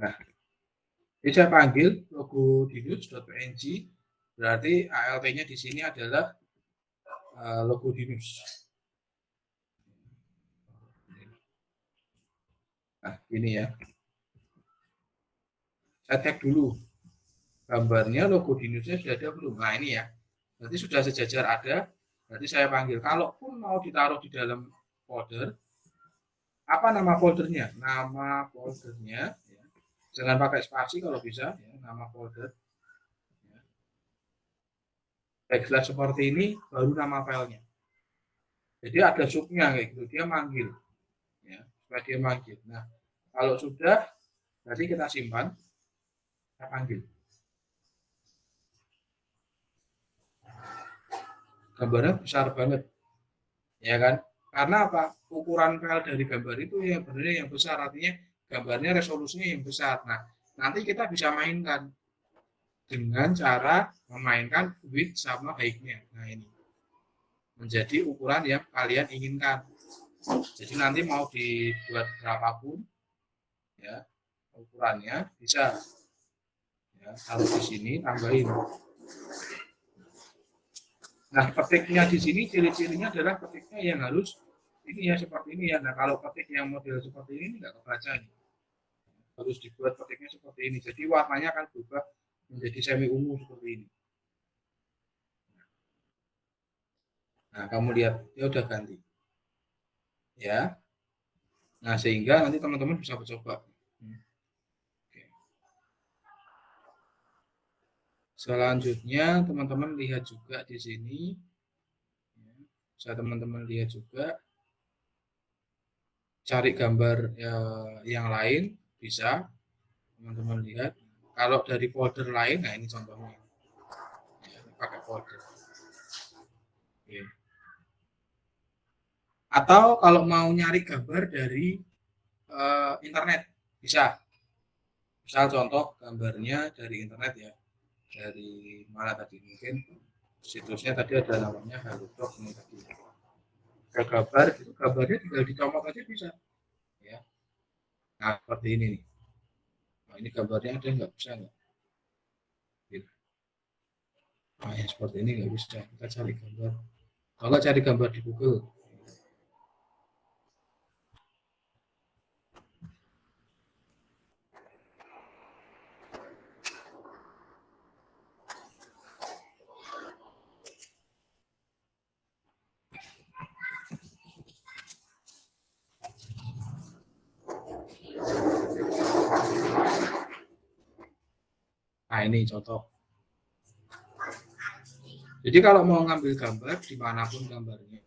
Nah, ini saya panggil logo dinus.png, berarti ALT-nya di sini adalah logo Dinus. Nah, ini ya. Saya tag dulu gambarnya, logo Dinusnya sudah ada belum? Nah, ini ya. Berarti sudah sejajar ada, berarti saya panggil. Kalaupun mau ditaruh di dalam folder, apa nama foldernya? Nama foldernya, ya. Jangan pakai spasi kalau bisa, ya, nama folder. Ya. Backslash seperti ini, baru nama filenya. Jadi ada subnya kayak gitu, dia manggil. Ya, supaya dia manggil. Nah, kalau sudah, berarti kita simpan, kita panggil. Gambarnya besar banget, ya kan? Karena apa? Ukuran file dari gambar itu yang benar yang besar, artinya gambarnya resolusinya yang besar. Nah, nanti kita bisa mainkan dengan cara memainkan width sama height-nya. Nah, ini menjadi ukuran yang kalian inginkan. Jadi nanti mau dibuat berapapun ya ukurannya bisa ya, taruh di sini tambahin. Nah, petiknya di sini ciri-cirinya adalah petiknya yang harus ini ya seperti ini ya. Nah, kalau petik yang model seperti ini nggak kebaca nih. Harus dibuat petiknya seperti ini. Jadi warnanya akan berubah menjadi semi ungu seperti ini. Nah, kamu lihat dia udah ganti. Ya. Nah, sehingga nanti teman-teman bisa coba. Oke. Selanjutnya teman-teman lihat juga di sini. Bisa teman-teman lihat juga. Cari gambar yang lain bisa teman-teman lihat. Kalau dari folder lain, nah ini contohnya ya, pakai folder. Oke. Atau kalau mau nyari gambar dari internet bisa. Misal contoh gambarnya dari internet ya, dari mana tadi mungkin situsnya tadi ada namanya Halodoc ini tadi. Ke gambar itu gambarnya tinggal dicomot aja bisa. Ya. Nah seperti ini nih. Nah, ini gambarnya ada nggak bisa nggak? Gitu. Nah yang seperti ini nggak bisa. Kita cari gambar. Kalau cari gambar di Google. Nah ini contoh. Jadi kalau mau ngambil gambar dimanapun gambarnya,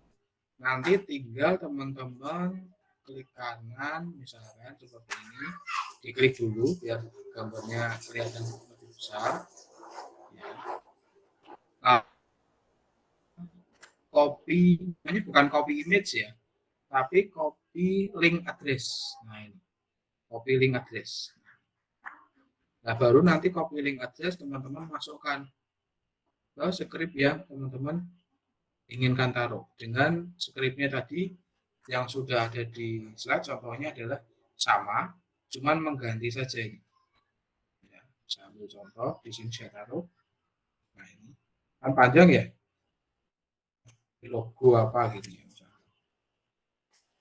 nanti tinggal teman-teman klik kanan misalkan seperti ini, diklik dulu biar gambarnya kelihatan lebih besar. Ya. Nah, copy, ini bukan copy image ya, tapi copy link address. Nah ini, copy link address. Nah baru nanti copy link address teman-teman masukkan ke script yang teman-teman inginkan taruh. Dengan scriptnya tadi yang sudah ada di slide contohnya adalah sama, cuman mengganti saja ini. Ya, saya ambil contoh di sini saya taruh. Nah ini kan panjang ya, logo apa gitu ya.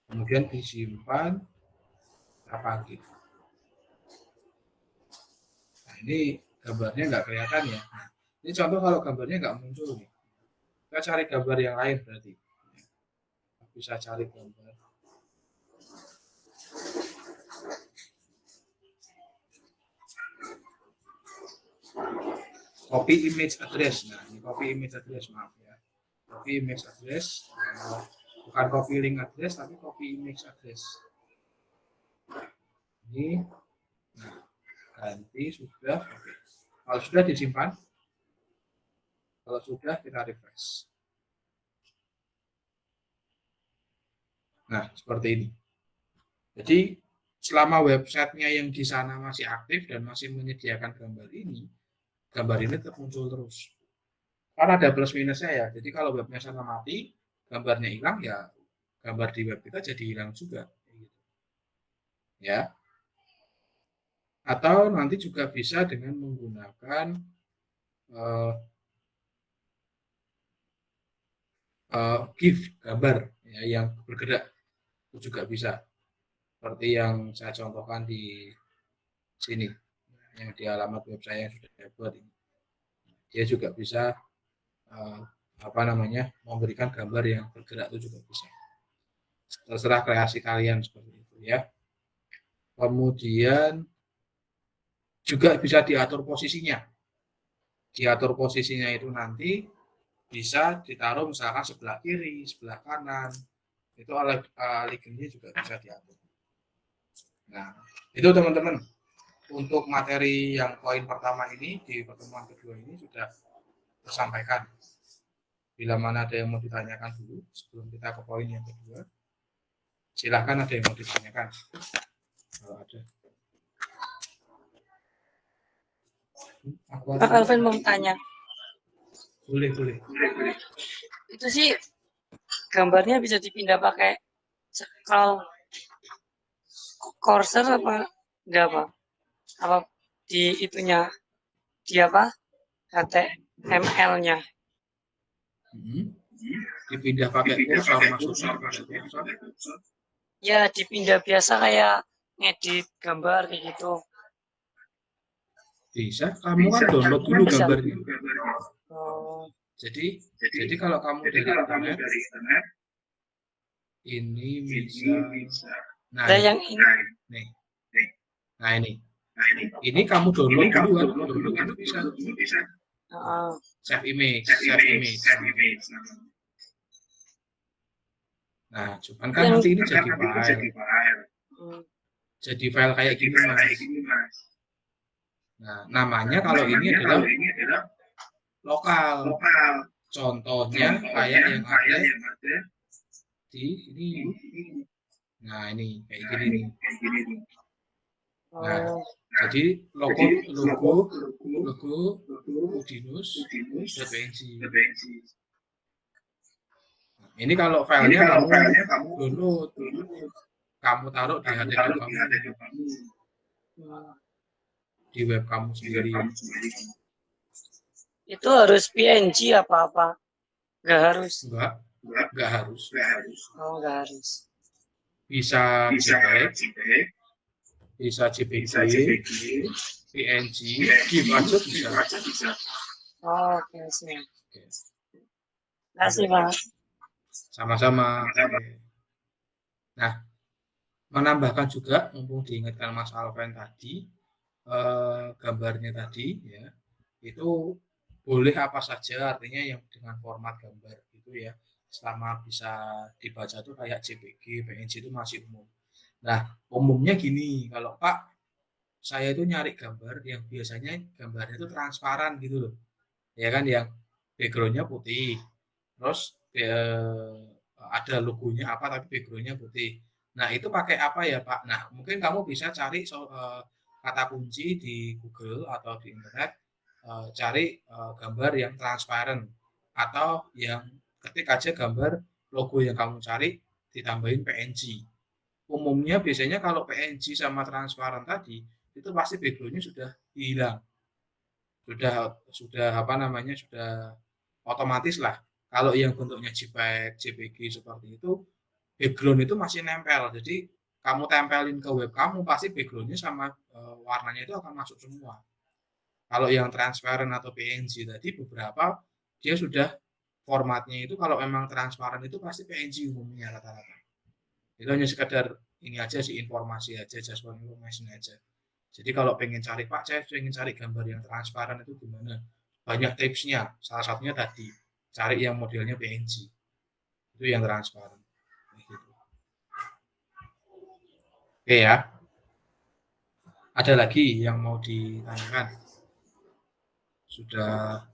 Kemudian disimpan apa gitu. Nah ini gambarnya nggak kelihatan ya. Nah, ini contoh kalau gambarnya nggak muncul nih. Kita cari gambar yang lain berarti. Bisa cari gambar. Copy image address. Nah, ini copy image address, maaf ya. Copy image address. Bukan copy link address, tapi copy image address. Ini. Nah, ganti sudah. Oke. Kalau sudah disimpan. Kalau sudah kita refresh. Nah, seperti ini. Jadi, selama websitenya yang di sana masih aktif dan masih menyediakan gambar ini tetap muncul terus. Karena ada plus minusnya ya. Jadi kalau webnya sana mati, gambarnya hilang ya, gambar di web kita jadi hilang juga. Ya. Atau nanti juga bisa dengan menggunakan GIF gambar ya, yang bergerak itu juga bisa. Seperti yang saya contohkan di sini, yang di alamat web saya yang sudah saya buat ini. Dia juga bisa memberikan gambar yang bergerak itu juga bisa. Terserah kreasi kalian seperti itu ya. Kemudian juga bisa diatur posisinya. Diatur posisinya itu nanti bisa ditaruh misalkan sebelah kiri, sebelah kanan. Itu alignmentnya juga bisa diatur. Nah, itu teman-teman. Untuk materi yang poin pertama ini di pertemuan kedua ini sudah tersampaikan. Bila mana ada yang mau ditanyakan dulu sebelum kita ke poin yang kedua, silahkan ada yang mau ditanyakan. Kalau ada. Pak Alvin mau tanya. Boleh. Itu sih gambarnya bisa dipindah pakai Kalau Corsair apa enggak apa? Apa di itunya di apa? HTML-nya. Dipindah pakai kursor, maksudnya pakai kursor. Ya dipindah biasa kayak ngedit gambar kayak gitu. Bisa, kamu kan download dulu Bisa. gambarnya. Oh, Jadi kalau kamu dari internet, ini bisa. Nah, yang ini. nih. Nah ini kamu download dulu kan, download itu bisa. Save image. Nah, cuman kan nanti ini jadi file. Jadi file kayak gini, Mas. Nah, namanya kalau ini adalah lokal. Contohnya kayak yang ada di ini. Nah, ini kayak gini nih. Nah, jadi logo Udinus.png. Nah, ini kalau filenya kamu download, kamu taruh di HTML kamu, di web kamu sendiri. Itu harus PNG apa-apa? Nggak harus. Nggak harus. Oh, nggak harus. Bisa JPEG, bisa JPG, PNG, GIF aja bisa. Oh, oke sih. Terima kasih, Pak. Sama-sama. Nah, menambahkan juga, mumpung diingatkan Mas Alven tadi, gambarnya tadi ya, itu boleh apa saja, artinya yang dengan format gambar gitu ya, selama bisa dibaca tuh kayak JPG, PNG itu masih umum. Nah, umumnya gini, kalau Pak, saya itu nyari gambar yang biasanya gambarnya itu transparan gitu loh, ya kan, yang backgroundnya putih, terus ada logonya apa tapi backgroundnya putih. Nah, itu pakai apa ya Pak? Nah, mungkin kamu bisa cari kata kunci di Google atau di internet, cari gambar yang transparan, atau yang ketik aja gambar logo yang kamu cari ditambahin PNG. Umumnya biasanya kalau PNG sama transparan tadi itu pasti backgroundnya sudah hilang, sudah apa namanya, sudah otomatis lah. Kalau yang bentuknya JPEG, JPG seperti itu, background itu masih nempel. Jadi kamu tempelin ke web kamu, pasti backgroundnya sama warnanya itu akan masuk semua. Kalau yang transparan atau PNG tadi, beberapa dia sudah formatnya itu, kalau memang transparan itu pasti PNG umumnya rata-rata. Itu hanya sekedar ini aja sih, informasi aja, just for information aja. Jadi kalau pengen cari, Pak, saya pengen cari gambar yang transparan itu gimana? Banyak tipsnya. Salah satunya tadi, cari yang modelnya PNG. Itu yang transparan. Gitu. Oke ya. Ada lagi yang mau ditanyakan? Sudah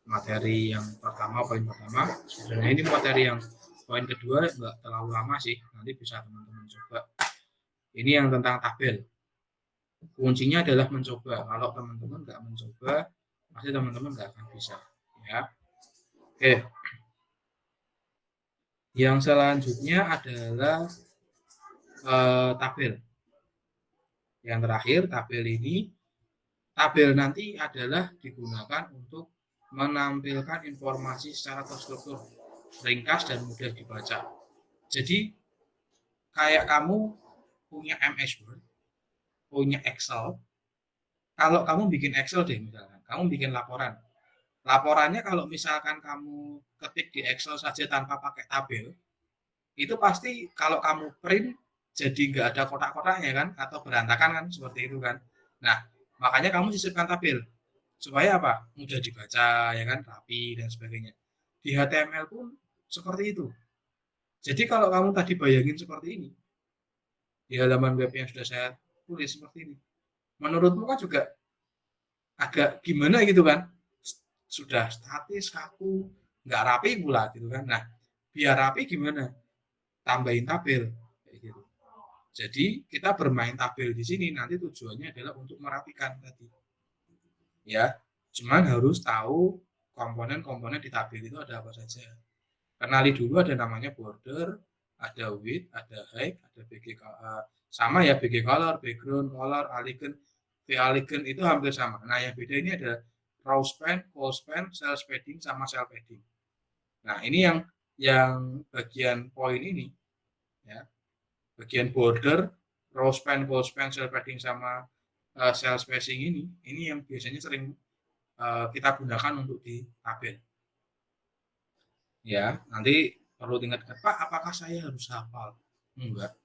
materi yang pertama, poin pertama. Sebenarnya ini materi yang poin kedua nggak terlalu lama sih. Nanti bisa teman-teman coba. Ini yang tentang tabel. Kuncinya adalah mencoba. Kalau teman-teman nggak mencoba, pasti teman-teman nggak akan bisa. Ya. Oke. Yang selanjutnya adalah tabel. Yang terakhir, tabel nanti adalah digunakan untuk menampilkan informasi secara terstruktur, ringkas dan mudah dibaca. Jadi kayak kamu punya MS Word, punya Excel. Kalau kamu bikin Excel deh misalkan, kamu bikin laporan. Laporannya kalau misalkan kamu ketik di Excel saja tanpa pakai tabel, itu pasti kalau kamu print jadi nggak ada kotak-kotaknya kan, atau berantakan kan, seperti itu kan. Nah, makanya kamu sisipkan tabel supaya apa? Mudah dibaca ya kan, rapi dan sebagainya. Di HTML pun seperti itu. Jadi kalau kamu tadi bayangin seperti ini, di halaman web yang sudah saya tulis seperti ini, menurutmu kan juga agak gimana gitu kan, sudah statis, kaku, nggak rapi pula gitu kan. Nah, biar rapi gimana? Tambahin tabel kayak gitu. Jadi kita bermain tabel di sini nanti tujuannya adalah untuk merapikan tadi. Ya, cuman harus tahu komponen-komponen di tabel itu ada apa saja. Kenali dulu, ada namanya border, ada width, ada height, ada sama ya, BG color, background color, alignment, V-alignment itu hampir sama. Nah, yang beda ini ada row span, call span, cell padding sama cell padding. Nah, ini yang bagian poin ini ya. Bagian border, row span, call span, cell padding sama cell spacing ini yang biasanya sering kita gunakan untuk di tabel. Ya, nanti perlu diingatkan, Pak, apakah saya harus hafal? Enggak.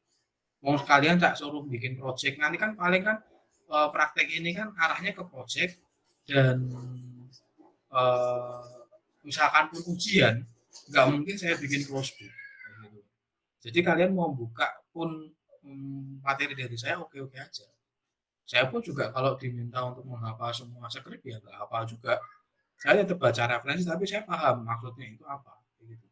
Mau sekalian tak suruh bikin project, nanti kan paling kan praktek ini kan arahnya ke project dan misalkan pun ujian, nggak mungkin saya bikin closebook. Jadi kalian mau buka pun materi dari saya oke-oke aja. Saya pun juga kalau diminta untuk menghafal semua skrip ya nggak hafal juga. Saya tetap baca referensi tapi saya paham maksudnya itu apa. Gitu.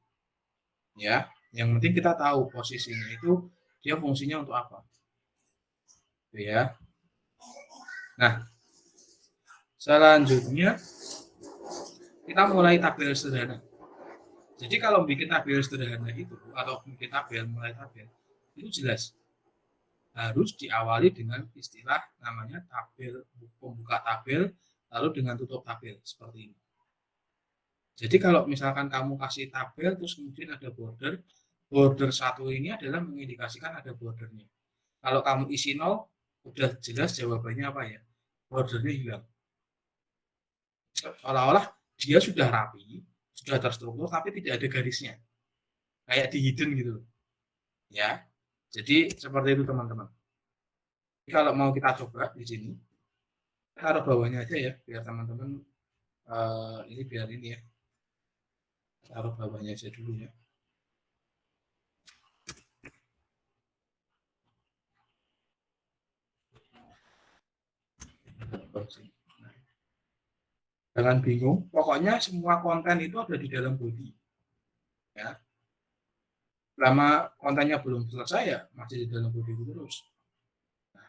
Ya, yang penting kita tahu posisinya itu dia fungsinya untuk apa. Gitu ya. Nah, selanjutnya kita mulai tabel sederhana. Jadi kalau bikin tabel sederhana itu atau bikin tabel mulai tabel itu jelas harus diawali dengan istilah namanya tabel pembuka tabel lalu dengan tutup tabel seperti ini. Jadi kalau misalkan kamu kasih tabel terus kemudian ada border satu ini adalah mengindikasikan ada bordernya. Kalau kamu isi 0 udah jelas jawabannya apa ya? Bordernya hilang. Seolah-olah dia sudah rapi, sudah terstruktur tapi tidak ada garisnya. Kayak di hidden gitu. Ya. Jadi seperti itu teman-teman. Kalau mau kita coba di sini, taruh bawahnya aja ya, biar teman-teman ini biar ini ya. Taruh bawahnya aja dulu ya. Jangan bingung, pokoknya semua konten itu ada di dalam body. Ya. Selama kontennya belum selesai ya masih di dalam body terus. Nah,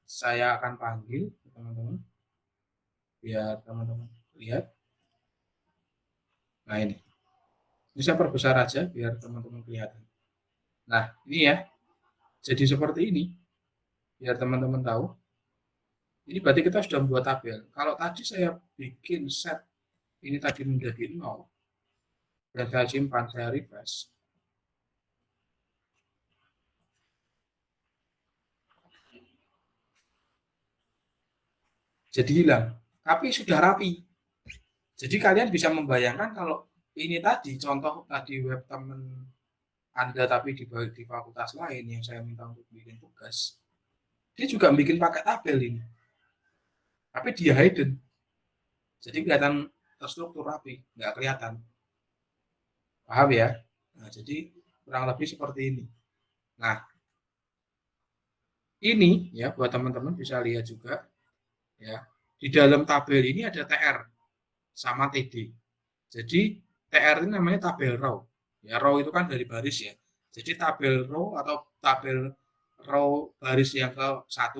saya akan panggil teman-teman biar teman-teman lihat. Nah ini saya perbesar aja biar teman-teman kelihatan. Nah ini ya, jadi seperti ini biar teman-teman tahu. Ini berarti kita sudah membuat tabel. Kalau tadi saya bikin set ini tadi menjadi 0 dan saya simpan, saya refresh. Jadi hilang, tapi sudah rapi. Jadi kalian bisa membayangkan kalau ini tadi contoh tadi web teman Anda tapi di fakultas lain yang saya minta untuk bikin tugas, dia juga bikin pakai tabel ini. Tapi dia hidden. Jadi kelihatan terstruktur rapi, nggak kelihatan. Paham ya? Nah, jadi kurang lebih seperti ini. Nah, ini ya buat teman-teman bisa lihat juga ya. Di dalam tabel ini ada TR sama TD. Jadi TR ini namanya tabel row. Ya, row itu kan dari baris ya. Jadi tabel row atau tabel row baris yang ke-1,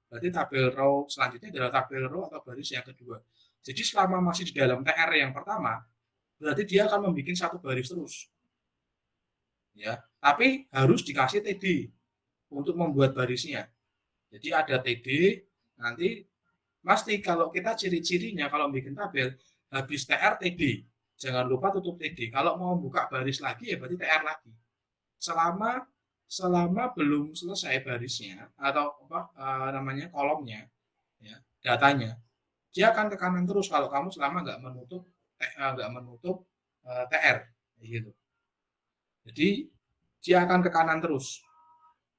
berarti tabel row selanjutnya adalah tabel row atau baris yang kedua. Jadi selama masih di dalam TR yang pertama, berarti dia akan membuat satu baris terus. Ya, tapi harus dikasih TD untuk membuat barisnya. Jadi ada TD, nanti pasti kalau kita ciri-cirinya kalau bikin tabel habis TR TD. Jangan lupa tutup TD. Kalau mau buka baris lagi ya berarti TR lagi. Selama belum selesai barisnya atau namanya kolomnya, ya, datanya, dia akan ke kanan terus kalau kamu selama nggak menutup TR, gitu. Jadi dia akan ke kanan terus.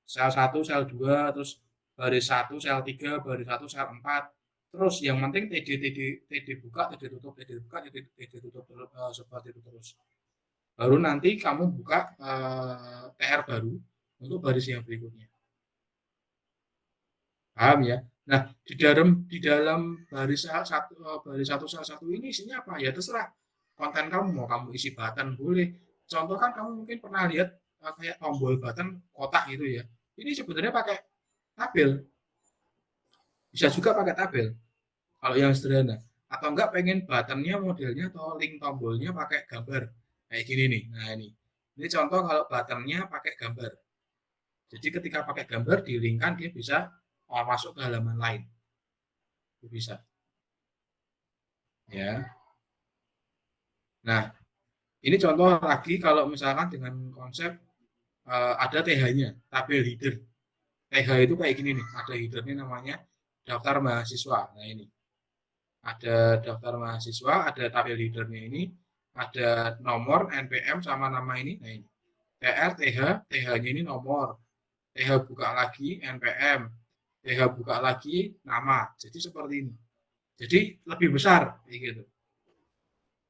Sel 1, sel 2, terus baris 1, sel 3, baris 1, sel 4. Terus yang penting TD buka, TD tutup, TD buka, TD tutup seperti itu terus. Baru nanti kamu buka TR baru untuk baris yang berikutnya. Paham ya? Nah, di dalam baris satu sel 1 ini isinya apa? Ya terserah. Konten kamu mau kamu isi button boleh. Contoh kan kamu mungkin pernah lihat kayak tombol button kotak gitu ya. Ini sebenarnya pakai tabel. Bisa juga pakai tabel. Kalau yang sederhana. Atau enggak pengen buttonnya modelnya atau link tombolnya pakai gambar. Kayak gini nih. Nah ini. Ini contoh kalau buttonnya pakai gambar. Jadi ketika pakai gambar di-link-kan dia bisa masuk ke halaman lain. Itu bisa. Ya. Nah, ini contoh lagi kalau misalkan dengan konsep ada TH-nya, tabel header. TH itu kayak gini nih, ada headernya namanya daftar mahasiswa. Nah ini, ada daftar mahasiswa, ada tabel headernya ini, ada nomor, NPM sama nama ini. Nah ini, TR, TH, TH-nya ini nomor, TH buka lagi, NPM, TH buka lagi, nama. Jadi seperti ini. Jadi lebih besar, gitu.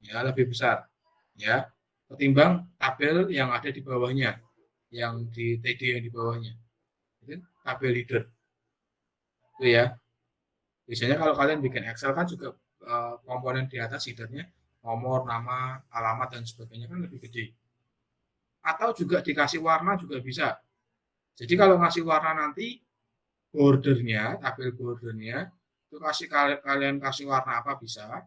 Ya, lebih besar. Ya, ketimbang tabel yang ada di bawahnya, yang di TD yang di bawahnya. Itu tabel header. Itu ya. Biasanya kalau kalian bikin Excel kan juga komponen di atas headernya nomor, nama, alamat dan sebagainya kan lebih gede. Atau juga dikasih warna juga bisa. Jadi kalau ngasih warna nanti bordernya, tabel bordernya itu kalian kasih warna apa bisa.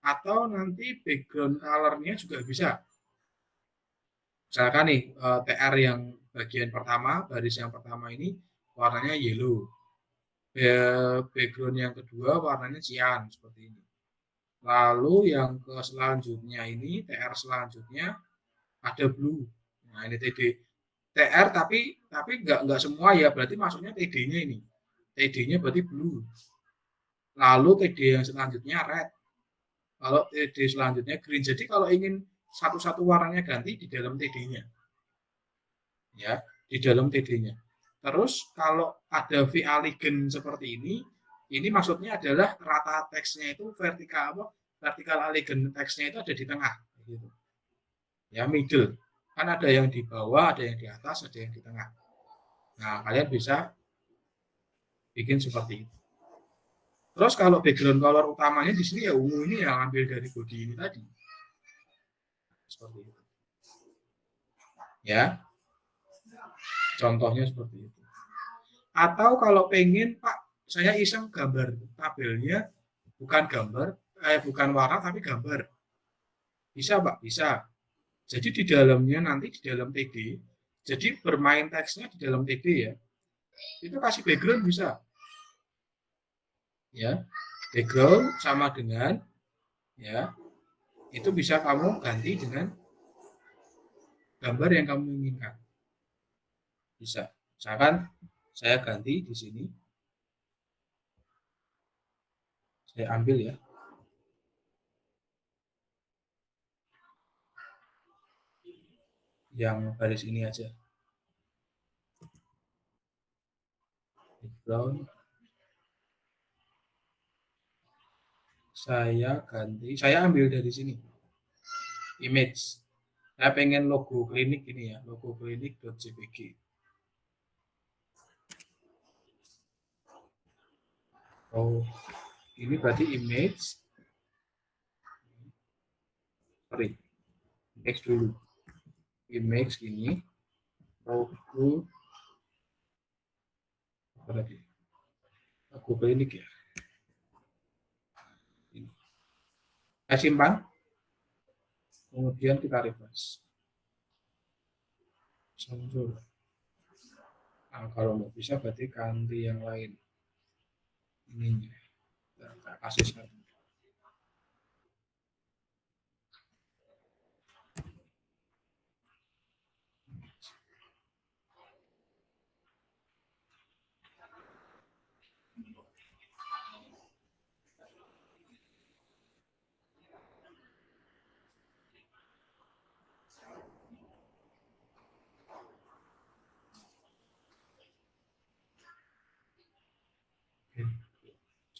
Atau nanti background color-nya juga bisa. Misalkan nih TR yang bagian pertama, baris yang pertama ini warnanya yellow. Background yang kedua warnanya cyan seperti ini. Lalu yang ke selanjutnya ini TR selanjutnya ada blue. Nah ini TR tapi nggak semua ya, berarti maksudnya TD-nya ini. TD-nya berarti blue. Lalu TD yang selanjutnya red. Kalau TD selanjutnya green. Jadi kalau ingin satu-satu warnanya ganti di dalam TD-nya. Ya, di dalam TD-nya. Terus kalau ada VA Lign seperti ini maksudnya adalah rata teksnya itu vertikal alignment teksnya itu ada di tengah gitu. Ya, middle. Kan ada yang di bawah, ada yang di atas, ada yang di tengah. Nah, kalian bisa bikin seperti itu. Terus kalau background color utamanya di sini ya ungu ini yang ambil dari body ini tadi. Seperti itu. Ya. Contohnya seperti itu. Atau kalau pengen, Pak, saya iseng gambar tabelnya bukan bukan warna tapi gambar. Bisa, Pak, bisa. Jadi di dalamnya nanti di dalam TD, jadi bermain teksnya di dalam TD ya. Itu kasih background bisa. Ya. Background sama dengan ya. Itu bisa kamu ganti dengan gambar yang kamu inginkan. Bisa. Misalkan saya ganti di sini. Saya ambil ya. Yang baris ini aja. Background. Saya ganti, saya ambil dari sini. Image. Saya pengen logo klinik ini ya, logo klinik.jpg. Oh, ini berarti image. Sorry, X dulu. Image ini, logo, apa lagi? Logo klinik ya. Ini. Saya simpan. Kemudian kita refresh. Sensor. Nah, kalau nggak bisa berarti ganti yang lain. Ininya. Kita kasih satu.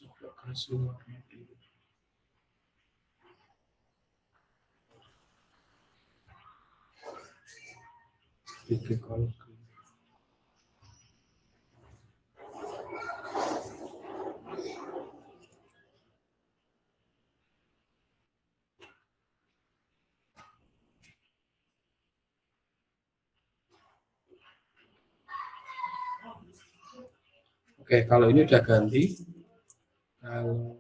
Coba kasih warna dulu. Bikin kolom. Oke, kalau ini udah ganti. Kalau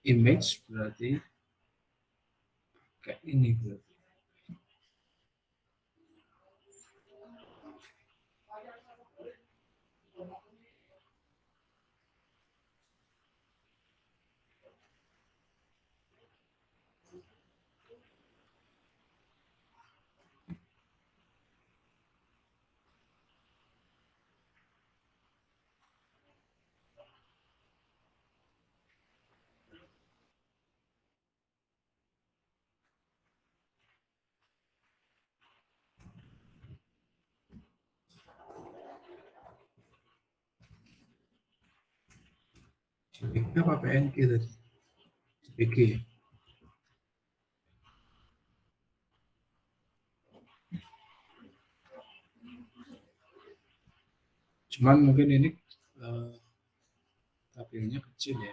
image berarti kayak ini berarti. JPG apa PNG tadi? JPG. Cuman mungkin ini tabelnya kecil ya.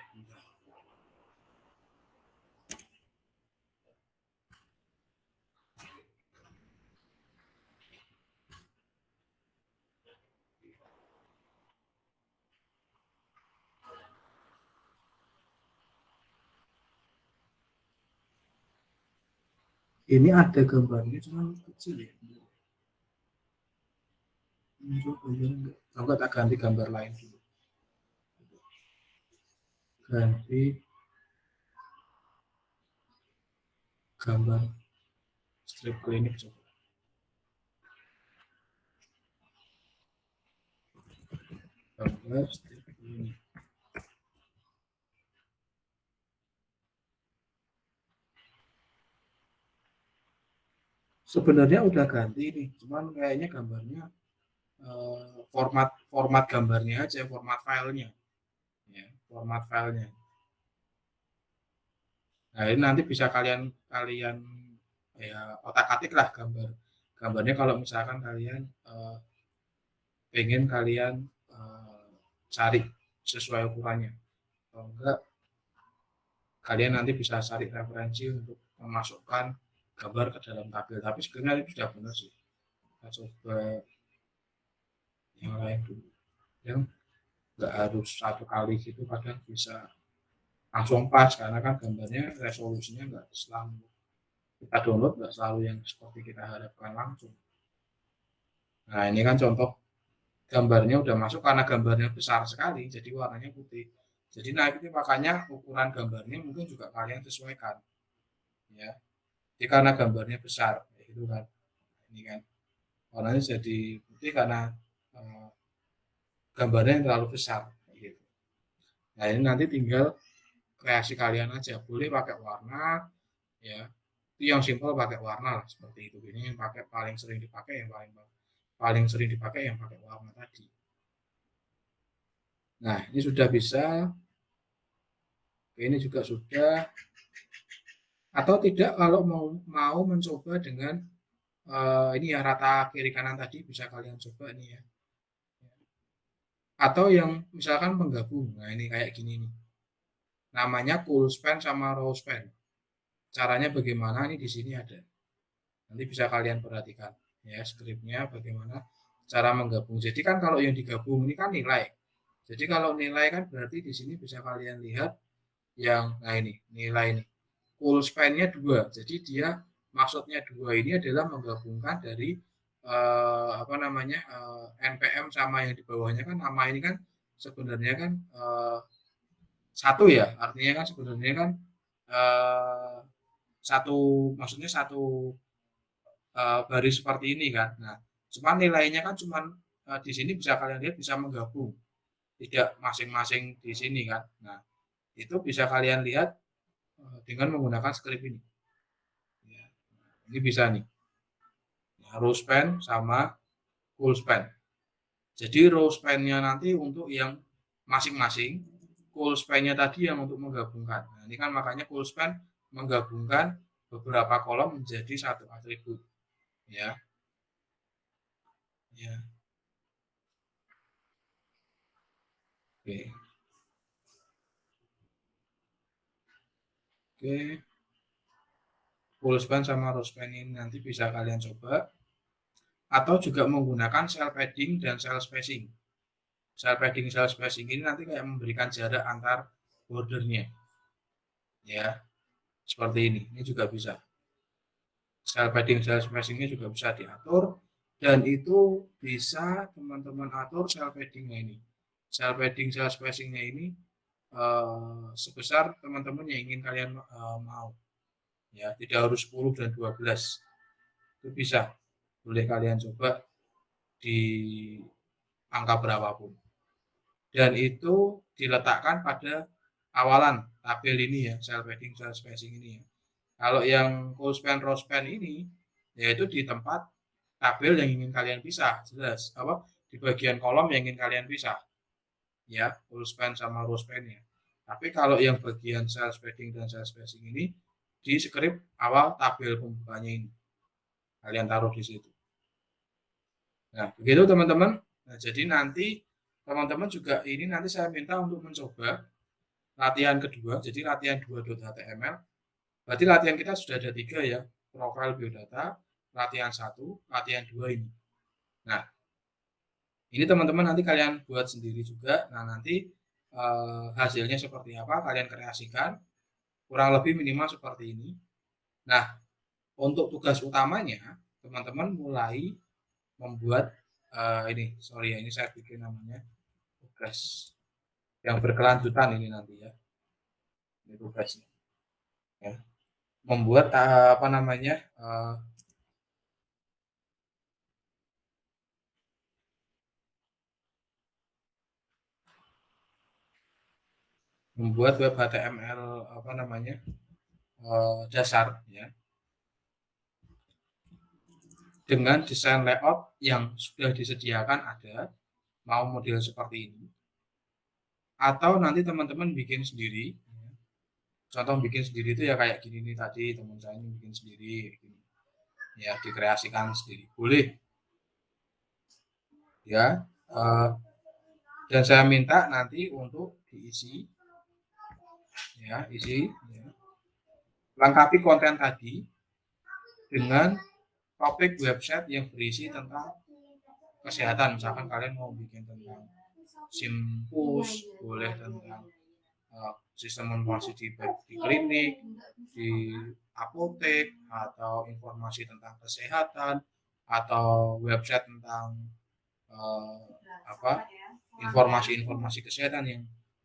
Ini ada gambarnya cuma kecil ya. Coba tak ganti gambar lain dulu. Ganti gambar strip klinik coba. Gambar strip klinik. Sebenarnya udah ganti nih, cuman kayaknya gambarnya format gambarnya aja, format filenya, ya, format filenya. Nah ini nanti bisa kalian ya otak-atik lah gambarnya kalau misalkan kalian pengen kalian cari sesuai ukurannya, kalau enggak kalian nanti bisa cari referensi untuk memasukkan gambar ke dalam tabel. Tapi sebenarnya itu sudah benar sih. Kita coba yang lain dulu, yang nggak harus satu kali gitu, kadang bisa langsung pas karena kan gambarnya resolusinya nggak selalu kita download, nggak selalu yang seperti kita harapkan langsung. Nah ini kan contoh gambarnya udah masuk karena gambarnya besar sekali, jadi warnanya putih. Jadi nah itu makanya ukuran gambarnya mungkin juga kalian sesuaikan, ya. Jadi karena gambarnya besar, itu kan, ini kan warnanya jadi putih karena gambarnya yang terlalu besar, gitu. Nah ini nanti tinggal kreasi kalian aja, boleh pakai warna, ya. Itu yang simpel pakai warna lah seperti itu. Ini yang paling sering dipakai paling sering dipakai yang pakai warna tadi. Nah ini sudah bisa, ini juga sudah. Atau tidak kalau mau mencoba dengan ini ya rata kiri kanan tadi bisa kalian coba nih ya. Atau yang misalkan penggabung, nah ini kayak gini nih. Namanya cool span sama raw span. Caranya bagaimana, ini di sini ada. Nanti bisa kalian perhatikan ya skripnya bagaimana cara menggabung. Jadi kan kalau yang digabung ini kan nilai. Jadi kalau nilai kan berarti di sini bisa kalian lihat yang nah ini nilai ini. Cool span-nya 2. Jadi dia maksudnya 2 ini adalah menggabungkan dari apa namanya NPM sama yang di bawahnya kan nama ini kan sebenarnya kan satu ya, artinya kan sebenarnya kan satu maksudnya satu baris seperti ini kan. Nah, cuman nilainya kan cuman di sini bisa kalian lihat bisa menggabung, tidak masing-masing di sini kan. Nah, itu bisa kalian lihat dengan menggunakan script ini. Ya, ini bisa nih, row span sama full span. Jadi row span-nya nanti untuk yang masing-masing, full span-nya tadi yang untuk menggabungkan. Nah, ini kan makanya full span menggabungkan beberapa kolom menjadi satu atribut. Ya. Ya. Oke. Oke. Full span sama row span ini nanti bisa kalian coba. Atau juga menggunakan cell padding dan cell spacing. Cell padding, cell spacing ini nanti kayak memberikan jarak antar bordernya. Ya. Seperti ini juga bisa. Cell padding, cell spacing-nya juga bisa diatur, dan itu bisa teman-teman atur cell padding-nya ini. Cell padding, cell spacing-nya ini sebesar teman-teman yang ingin kalian mau. Ya, tidak harus 10 dan 12. Itu bisa. Boleh kalian coba di angka berapapun. Dan itu diletakkan pada awalan tabel ini ya, cell padding, cell spacing ini ya. Kalau yang full span, row span ini, yaitu di tempat tabel yang ingin kalian pisah, jelas. Di bagian kolom yang ingin kalian pisah, ya, full span sama row span-nya. Tapi kalau yang bagian cell padding dan cell spacing ini, di script awal tabel pembukanya ini, kalian taruh di situ. Nah, begitu teman-teman. Nah, jadi nanti teman-teman juga ini nanti saya minta untuk mencoba latihan kedua, jadi latihan 2.html. Berarti latihan kita sudah ada 3 ya, profil biodata, latihan 1, latihan 2 ini. Nah, ini teman-teman nanti kalian buat sendiri juga. Nah, nanti hasilnya seperti apa kalian kreasikan, kurang lebih minimal seperti ini. Nah, untuk tugas utamanya, teman-teman mulai membuat ini saya bikin namanya tugas yang berkelanjutan ini nanti ya. Ini tugasnya. Ya. Membuat membuat web HTML dasar ya, dengan desain layout yang sudah disediakan ada, mau model seperti ini, atau nanti teman-teman bikin sendiri. Contoh bikin sendiri itu ya kayak gini nih tadi, teman saya ini bikin sendiri gini. Ya, dikreasikan sendiri boleh ya. Dan saya minta nanti untuk diisi ya, lengkapi konten tadi dengan topik website yang berisi tentang kesehatan. Misalkan kalian mau bikin tentang simpus, boleh tentang sistem informasi di klinik, di apotek, atau informasi tentang kesehatan, atau website tentang informasi-informasi kesehatan yang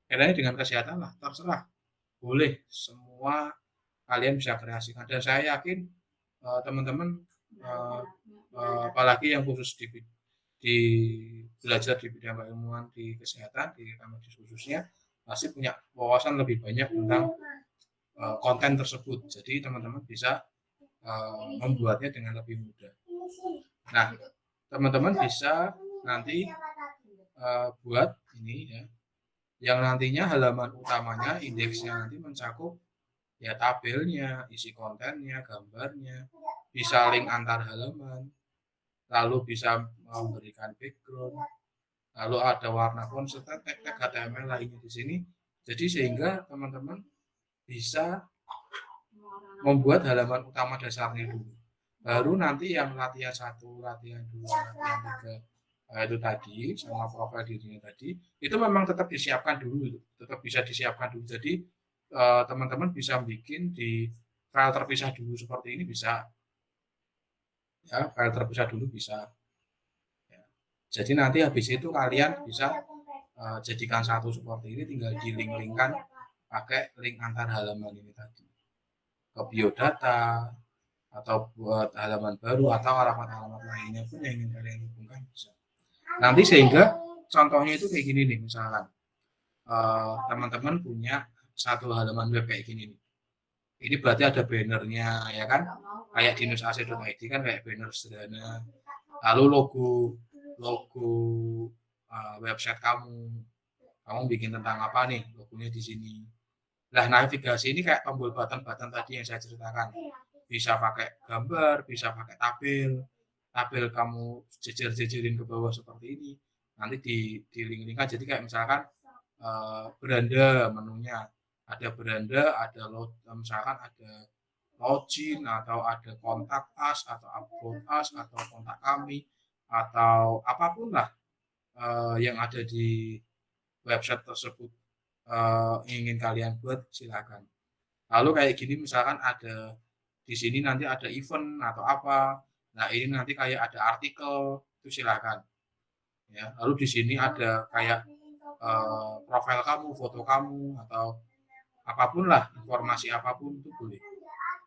kaitannya dengan kesehatan lah, terserah, boleh semua kalian bisa kreasikan. Dan saya yakin teman-teman apalagi yang khusus di belajar di bidang keilmuan di kesehatan, di medis khususnya, pasti punya wawasan lebih banyak tentang konten tersebut. Jadi teman-teman bisa membuatnya dengan lebih mudah. Nah, teman-teman bisa nanti buat ini ya, yang nantinya halaman utamanya, indeksnya nanti mencakup ya tabelnya, isi kontennya, gambarnya, bisa link antar halaman, lalu bisa memberikan background, lalu ada warna font serta tag-tag HTML lainnya di sini. Jadi sehingga teman-teman bisa membuat halaman utama dasarnya dulu. Baru nanti yang latihan 1, latihan 2, latihan 3 itu tadi sama profil dirinya tadi, itu memang tetap disiapkan dulu, tetap bisa disiapkan dulu. Jadi teman-teman bisa bikin di file terpisah dulu seperti ini bisa. Ya, file terpisah dulu bisa. Ya. Jadi nanti habis itu kalian bisa jadikan satu seperti ini, tinggal di-link-linkkan pakai link antar halaman ini tadi ke biodata, atau buat halaman baru, atau alamat-alamat lainnya pun yang ingin kalian hubungkan bisa. Nanti sehingga contohnya itu kayak gini nih, misalkan teman-teman punya satu halaman web kayak gini nih. Ini berarti ada bannernya ya kan, kayak di nusac.id kan kayak banner sederhana, lalu logo website kamu bikin tentang apa nih, logonya di sini. Nah, navigasi ini kayak tombol button tadi yang saya ceritakan, bisa pakai gambar, bisa pakai tabel kamu jejer-jejerin ke bawah seperti ini, nanti di link-linkkan. Jadi kayak misalkan beranda, menunya ada beranda, ada misalkan ada login, atau ada kontak us, atau upload us, atau kontak kami, atau apapun lah yang ada di website tersebut ingin kalian buat, silakan. Lalu kayak gini misalkan ada di sini nanti ada event atau apa. Nah, ini nanti kayak ada artikel, itu silakan. Ya, lalu di sini ada kayak profil kamu, foto kamu atau apapun lah, informasi apapun itu boleh.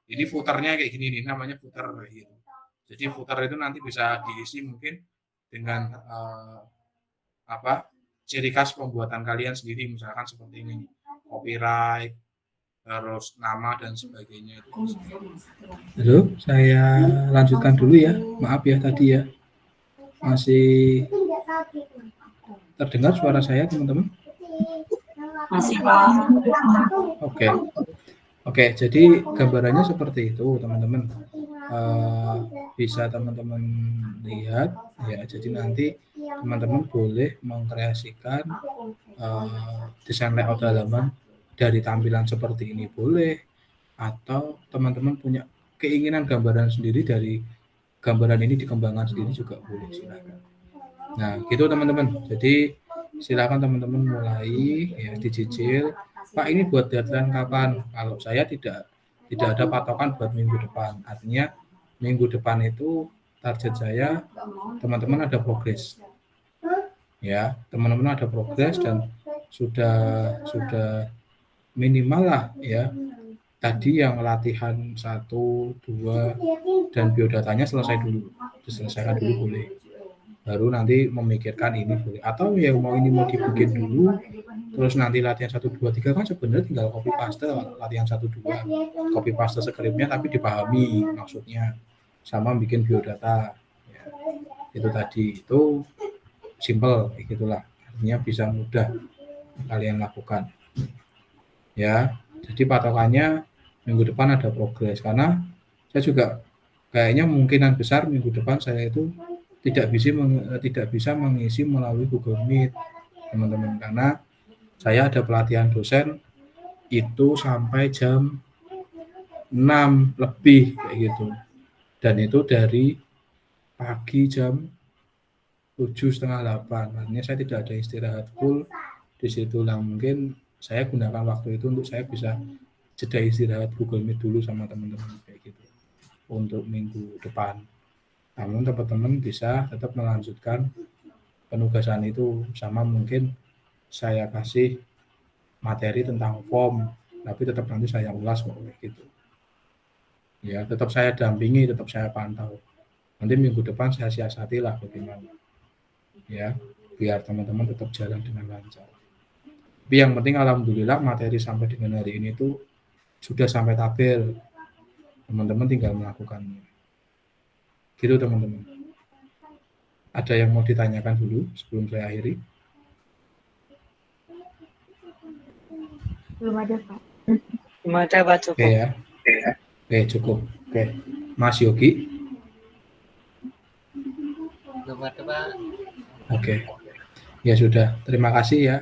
Ini footernya kayak gini nih, namanya footer gitu. Jadi footer itu nanti bisa diisi mungkin dengan ciri khas pembuatan kalian sendiri, misalkan seperti ini, copyright, terus nama dan sebagainya itu. Halo, saya lanjutkan dulu ya. Maaf ya tadi ya. Masih terdengar suara saya, teman-teman? Masih, Pak. Oke, jadi gambarannya seperti itu, teman-teman. Bisa teman-teman lihat ya. Jadi nanti teman-teman boleh mengkreasikan desain layout halaman dari tampilan seperti ini boleh, atau teman-teman punya keinginan gambaran sendiri dari gambaran ini dikembangkan sendiri juga boleh, silakan. Nah, gitu teman-teman. Jadi silakan teman-teman mulai ya, dicicil. Pak, ini buat deadline kapan? Kalau saya tidak ada patokan buat minggu depan. Artinya minggu depan itu target saya teman-teman ada progres. Ya, teman-teman ada progres dan sudah minimal lah ya. Tadi yang latihan 1, 2 dan biodatanya selesai dulu. Diselesaikan dulu boleh. Baru nanti memikirkan ini boleh. Atau yang mau ini mau dibikin dulu, terus nanti latihan 1, 2, 3 kan sebenarnya tinggal copy paste latihan 1, 2. Copy paste skripnya tapi dipahami maksudnya. Sama bikin biodata. Ya. Itu tadi, itu simple, gitulah. Artinya bisa mudah kalian lakukan. Ya, jadi patokannya minggu depan ada progres, karena saya juga kayaknya kemungkinan besar minggu depan saya itu tidak bisa mengisi melalui Google Meet, teman-teman, karena saya ada pelatihan dosen itu sampai jam 6 lebih kayak gitu, dan itu dari pagi jam 7:30, 8. Artinya saya tidak ada istirahat full di situ. Lah mungkin saya gunakan waktu itu untuk saya bisa jeda istirahat Google Meet dulu sama teman-teman kayak gitu untuk minggu depan. Namun teman-teman bisa tetap melanjutkan penugasan itu, sama mungkin saya kasih materi tentang form, tapi tetap nanti saya ulas kok kayak gitu. Ya, tetap saya dampingi, tetap saya pantau. Nanti minggu depan saya siasati lah bagaimana. Ya, biar teman-teman tetap jalan dengan lancar. Tapi yang penting alhamdulillah materi sampai dengan hari ini tuh sudah sampai tabel. Teman-teman tinggal melakukannya. Gitu teman-teman. Ada yang mau ditanyakan dulu sebelum saya akhiri? Belum ada, Pak. Belum ada, Pak, cukup. Oke ya. Oke, cukup. Oke. Mas Yogi? Belum ada, Pak. Oke. Ya sudah, terima kasih ya.